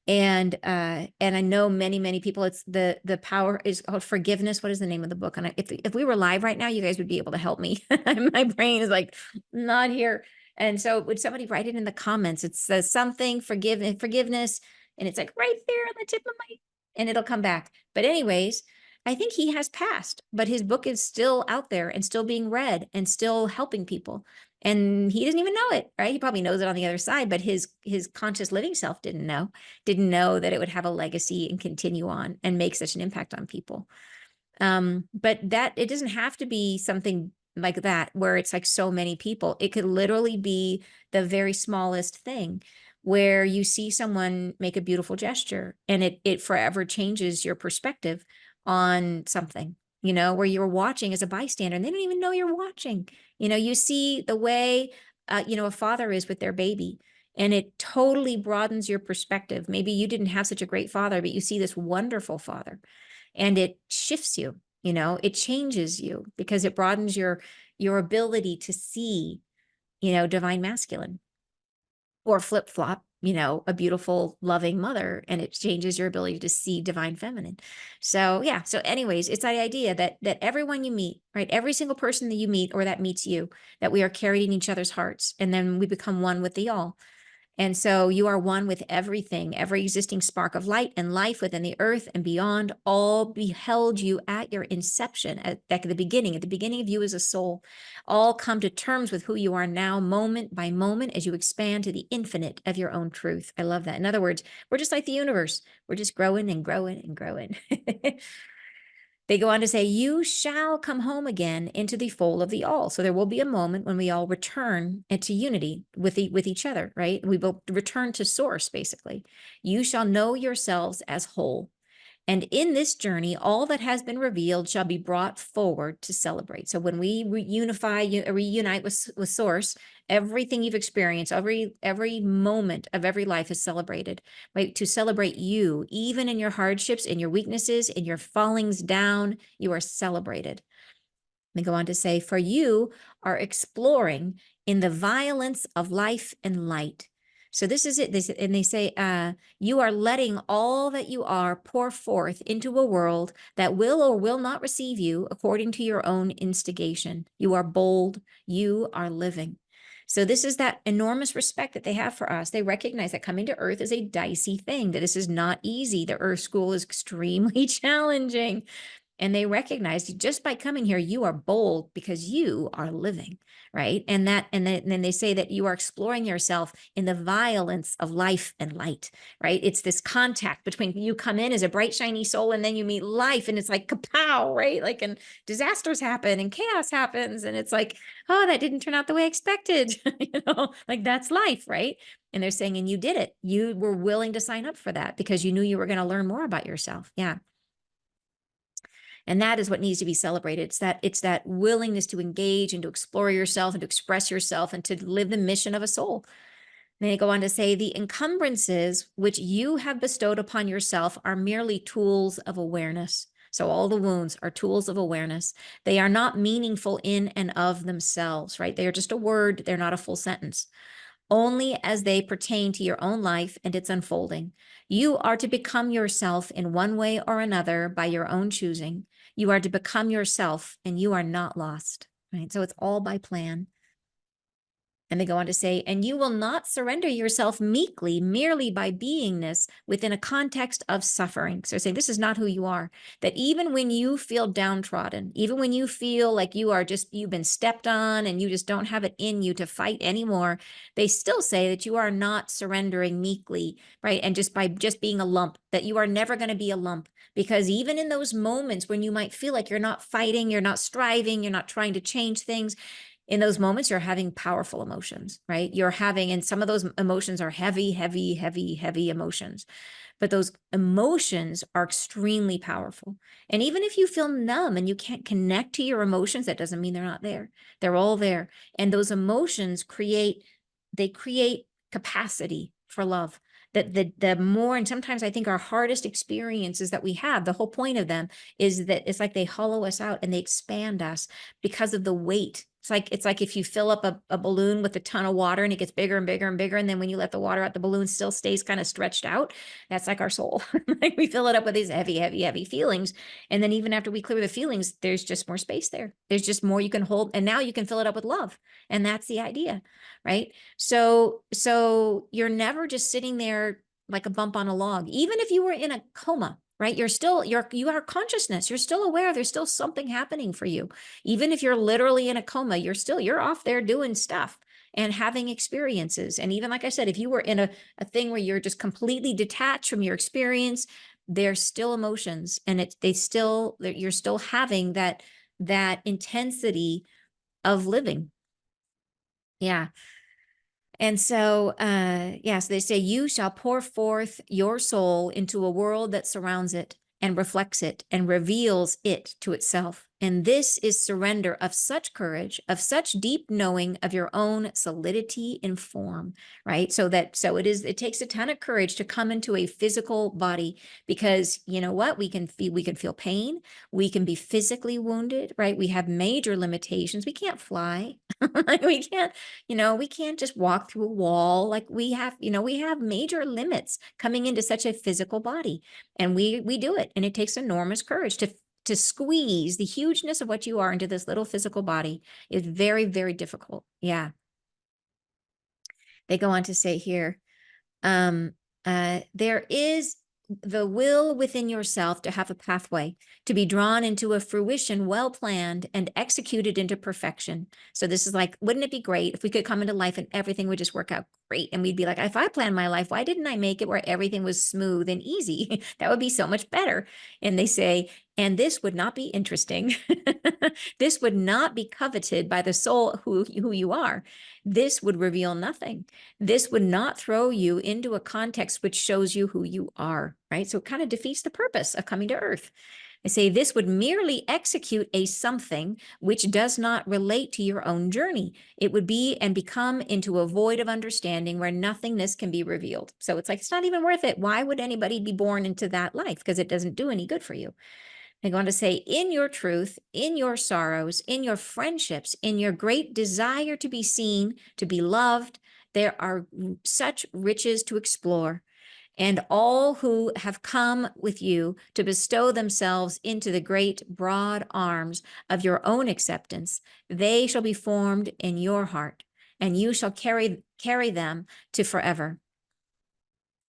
And I know many people. It's the power is called forgiveness. What is the name of the book? And if we were live right now, you guys would be able to help me. My brain is like not here. And so would somebody write it in the comments? It says something forgiveness, and it's like right there on the tip of my, and it'll come back. But anyways, I think he has passed, but his book is still out there and still being read and still helping people. And he doesn't even know it, right? He probably knows it on the other side, but his conscious living self didn't know that it would have a legacy and continue on and make such an impact on people. But that it doesn't have to be something like that where it's like so many people. It could literally be the very smallest thing where you see someone make a beautiful gesture and it forever changes your perspective on something, where you're watching as a bystander and they don't even know you're watching. You see the way, a father is with their baby, and it totally broadens your perspective. Maybe you didn't have such a great father, but you see this wonderful father, and it shifts you, it changes you because it broadens your ability to see, divine masculine, or flip flop, a beautiful, loving mother, and it changes your ability to see divine feminine. So yeah. So anyways, it's the idea that everyone you meet, right? Every single person that you meet or that meets you, that we are carried in each other's hearts, and then we become one with the all. And so you are one with everything, every existing spark of light and life within the earth and beyond, all beheld you at your inception, back at the beginning of you as a soul, all come to terms with who you are now, moment by moment, as you expand to the infinite of your own truth. I love that. In other words, we're just like the universe. We're just growing and growing and growing. They go on to say, you shall come home again into the fold of the all. So there will be a moment when we all return into unity with each other, right? We will return to source, basically. You shall know yourselves as whole. And in this journey, all that has been revealed shall be brought forward to celebrate. So when we reunite with source, everything you've experienced, every moment of every life is celebrated, right? To celebrate you, even in your hardships, in your weaknesses, in your fallings down, you are celebrated. They go on to say, for you are exploring in the violence of life and light. So this is it. They say, you are letting all that you are pour forth into a world that will or will not receive you according to your own instigation. You are bold. You are living. So this is that enormous respect that they have for us. They recognize that coming to Earth is a dicey thing, that this is not easy. The Earth School is extremely challenging. And they recognize just by coming here, you are bold because you are living, right? And then they say that you are exploring yourself in the violence of life and light, right? It's this contact between you come in as a bright, shiny soul, and then you meet life, and it's like kapow, right? Like, and disasters happen and chaos happens, and it's like, oh, that didn't turn out the way I expected, like that's life, right? And they're saying, and you did it. You were willing to sign up for that because you knew you were going to learn more about yourself. Yeah. And that is what needs to be celebrated. It's that willingness to engage and to explore yourself and to express yourself and to live the mission of a soul. And they go on to say, the encumbrances which you have bestowed upon yourself are merely tools of awareness. So all the wounds are tools of awareness. They are not meaningful in and of themselves, right? They are just a word. They're not a full sentence. Only as they pertain to your own life and its unfolding. You are to become yourself in one way or another by your own choosing. You are to become yourself, and you are not lost, right? So it's all by plan. And they go on to say, and you will not surrender yourself meekly merely by beingness within a context of suffering. So saying this is not who you are, that even when you feel downtrodden, even when you feel like you've been stepped on and you just don't have it in you to fight anymore, they still say that you are not surrendering meekly, right? And just by being a lump, that you are never going to be a lump, because even in those moments when you might feel like you're not fighting, you're not striving, you're not trying to change things, in those moments, you're having powerful emotions, right? And some of those emotions are heavy, heavy, heavy, heavy emotions, but those emotions are extremely powerful. And even if you feel numb and you can't connect to your emotions, that doesn't mean they're not there. They're all there. And those emotions create capacity for love. the more, and sometimes I think our hardest experiences that we have, the whole point of them is that it's like they hollow us out and they expand us because of the weight. It's like if you fill up a balloon with a ton of water and it gets bigger and bigger and bigger. And then when you let the water out, the balloon still stays kind of stretched out. That's like our soul. Like we fill it up with these heavy, heavy, heavy feelings. And then even after we clear the feelings, there's just more space there. There's just more you can hold. And now you can fill it up with love. And that's the idea, right? So you're never just sitting there like a bump on a log. Even if you were in a coma, right? You are consciousness. You're still aware. There's still something happening for you. Even if you're literally in a coma, you're off there doing stuff and having experiences. And even like I said, if you were in a thing where you're just completely detached from your experience, there's still emotions, and you're still having that intensity of living. Yeah. And so, so they say, you shall pour forth your soul into a world that surrounds it and reflects it and reveals it to itself. And this is surrender of such courage, of such deep knowing of your own solidity in form, right? So it takes a ton of courage to come into a physical body, because you know what? We can feel pain. We can be physically wounded, right? We have major limitations. We can't fly. We can't just walk through a wall. Like we have major limits coming into such a physical body, and we do it. And it takes enormous courage to squeeze the hugeness of what you are into this little physical body. Is very, very difficult. Yeah. They go on to say here, there is the will within yourself to have a pathway, to be drawn into a fruition well planned and executed into perfection. So this is like, wouldn't it be great if we could come into life and everything would just work out great? And we'd be like, if I planned my life, why didn't I make it where everything was smooth and easy? That would be so much better. And they say, and this would not be interesting. This would not be coveted by the soul who you are. This would reveal nothing. This would not throw you into a context which shows you who you are, right? So it kind of defeats the purpose of coming to earth. I say this would merely execute a something which does not relate to your own journey. It would be and become into a void of understanding where nothingness can be revealed. So it's like, it's not even worth it. Why would anybody be born into that life? Because it doesn't do any good for you. They go on to say, in your truth, in your sorrows, in your friendships, in your great desire to be seen, to be loved, there are such riches to explore. And all who have come with you to bestow themselves into the great broad arms of your own acceptance, they shall be formed in your heart, and you shall carry them to forever.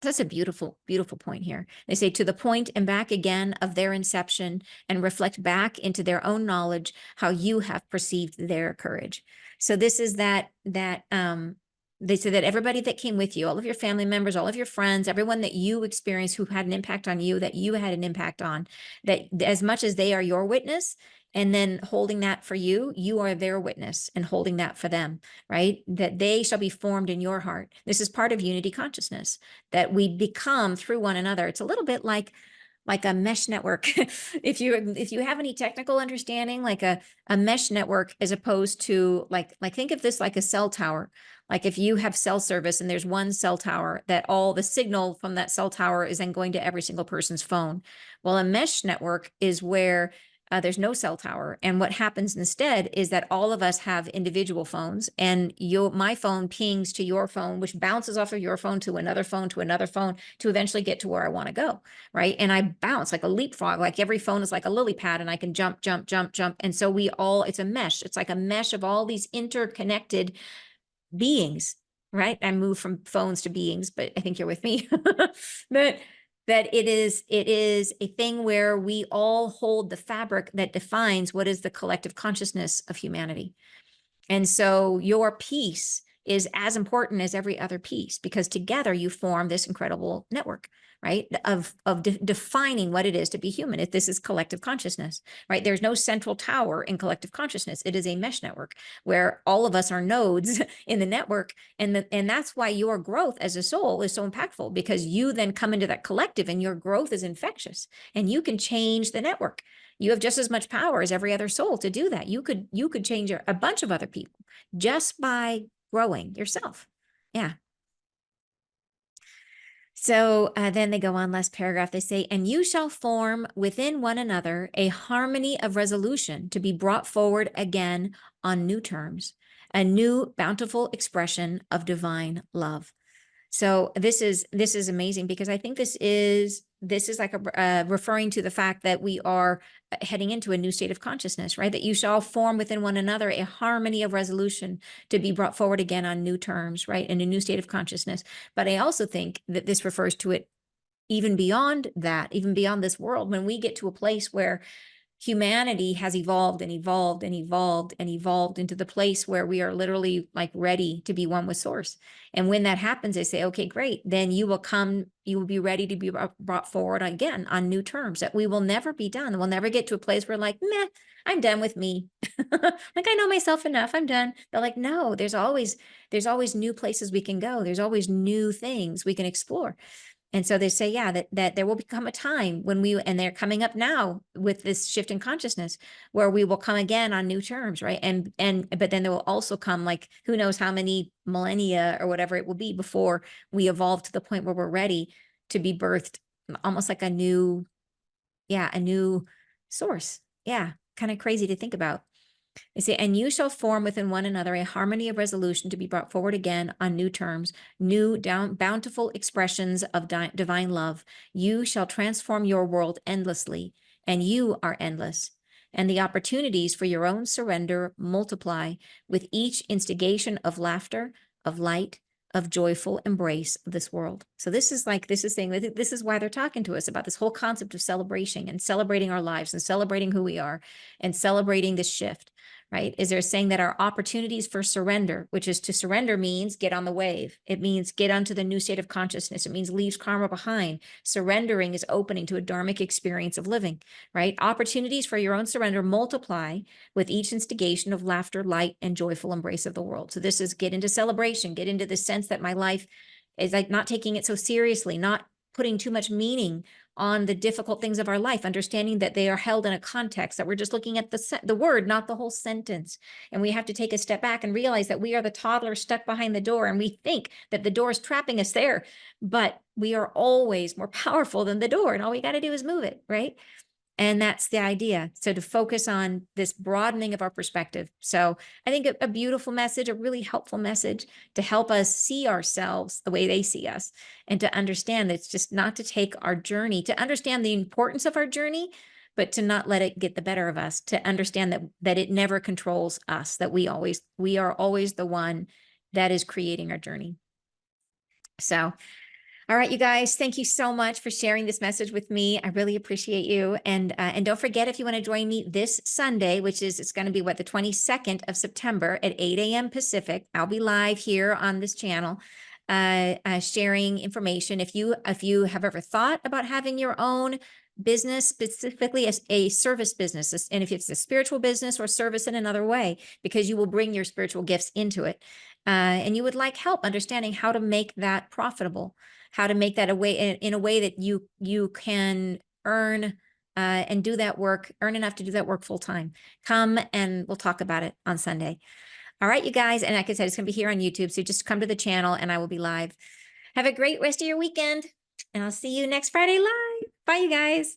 That's a beautiful, beautiful point here. They say, to the point and back again of their inception, and reflect back into their own knowledge how you have perceived their courage. So this is that they say that everybody that came with you, all of your family members, all of your friends, everyone that you experienced who had an impact on you, that you had an impact on, that as much as they are your witness, and then holding that for you, you are their witness and holding that for them, right? That they shall be formed in your heart. This is part of unity consciousness, that we become through one another. It's a little bit like a mesh network. If you have any technical understanding, like a mesh network, as opposed to like think of this like a cell tower. Like if you have cell service and there's one cell tower, that all the signal from that cell tower is then going to every single person's phone. Well, a mesh network is where there's no cell tower. And what happens instead is that all of us have individual phones, and my phone pings to your phone, which bounces off of your phone to another phone, to another phone, to eventually get to where I want to go, right? And I bounce like a leapfrog, like every phone is like a lily pad, and I can jump, jump, jump, jump. And so it's a mesh. It's like a mesh of all these interconnected beings, right? I move from phones to beings, but I think you're with me. that it is a thing where we all hold the fabric that defines what is the collective consciousness of humanity. And so your piece is as important as every other piece, because together you form this incredible network, right? Of defining what it is to be human. If this is collective consciousness, right? There's no central tower in collective consciousness. It is a mesh network where all of us are nodes in the network. And that's why your growth as a soul is so impactful, because you then come into that collective and your growth is infectious, and you can change the network. You have just as much power as every other soul to do that. You could change a bunch of other people just by growing yourself. Yeah. So then they go on, last paragraph, they say, and you shall form within one another a harmony of resolution to be brought forward again on new terms, a new bountiful expression of divine love. So this is amazing, because I think this is like referring to the fact that we are heading into a new state of consciousness, right? That you shall form within one another a harmony of resolution to be brought forward again on new terms, right? In a new state of consciousness. But I also think that this refers to it even beyond that, even beyond this world, when we get to a place where humanity has evolved and evolved and evolved and evolved into the place where we are literally like ready to be one with source. And when that happens, they say, okay, great. Then you will be ready to be brought forward again on new terms, that we will never be done. We'll never get to a place where like, meh, I'm done with me. Like, I know myself enough. I'm done. They're like, no, there's always new places we can go. There's always new things we can explore. And so they say, yeah, that there will become a time when and they're coming up now with this shift in consciousness, where we will come again on new terms, right? But then there will also come, like, who knows how many millennia or whatever it will be before we evolve to the point where we're ready to be birthed, almost like a new source. Yeah, kind of crazy to think about. They say, and you shall form within one another a harmony of resolution to be brought forward again on new terms, new bountiful expressions of divine love. You shall transform your world endlessly, and you are endless. And the opportunities for your own surrender multiply with each instigation of laughter, of light, of joyful embrace of this world. So this is why they're talking to us about this whole concept of celebration and celebrating our lives and celebrating who we are and celebrating this shift. Right? Is they're saying that our opportunities for surrender, which is to surrender means get on the wave. It means get onto the new state of consciousness. It means leaves karma behind. Surrendering is opening to a dharmic experience of living, right? Opportunities for your own surrender multiply with each instigation of laughter, light, and joyful embrace of the world. So this is get into celebration, get into the sense that my life is like not taking it so seriously, not putting too much meaning on the difficult things of our life, understanding that they are held in a context, that we're just looking at the word, not the whole sentence. And we have to take a step back and realize that we are the toddler stuck behind the door, and we think that the door is trapping us there, but we are always more powerful than the door, and all we got to do is move it, right? And that's the idea. So to focus on this broadening of our perspective. So I think a beautiful message, a really helpful message to help us see ourselves the way they see us, and to understand that it's just not to take our journey, to understand the importance of our journey, but to not let it get the better of us, to understand that it never controls us, that we are always the one that is creating our journey. So all right, you guys, thank you so much for sharing this message with me. I really appreciate you. And don't forget, if you want to join me this Sunday, it's going to be the 22nd of September at 8 a.m. Pacific. I'll be live here on this channel, sharing information. If you have ever thought about having your own business, specifically as a service business, and if it's a spiritual business or service in another way, because you will bring your spiritual gifts into it, and you would like help understanding how to make that profitable, how to make that in a way that you can earn and do that work, earn enough to do that work full time. Come and we'll talk about it on Sunday. All right, you guys. And like I said, it's going to be here on YouTube. So just come to the channel and I will be live. Have a great rest of your weekend. And I'll see you next Friday live. Bye, you guys.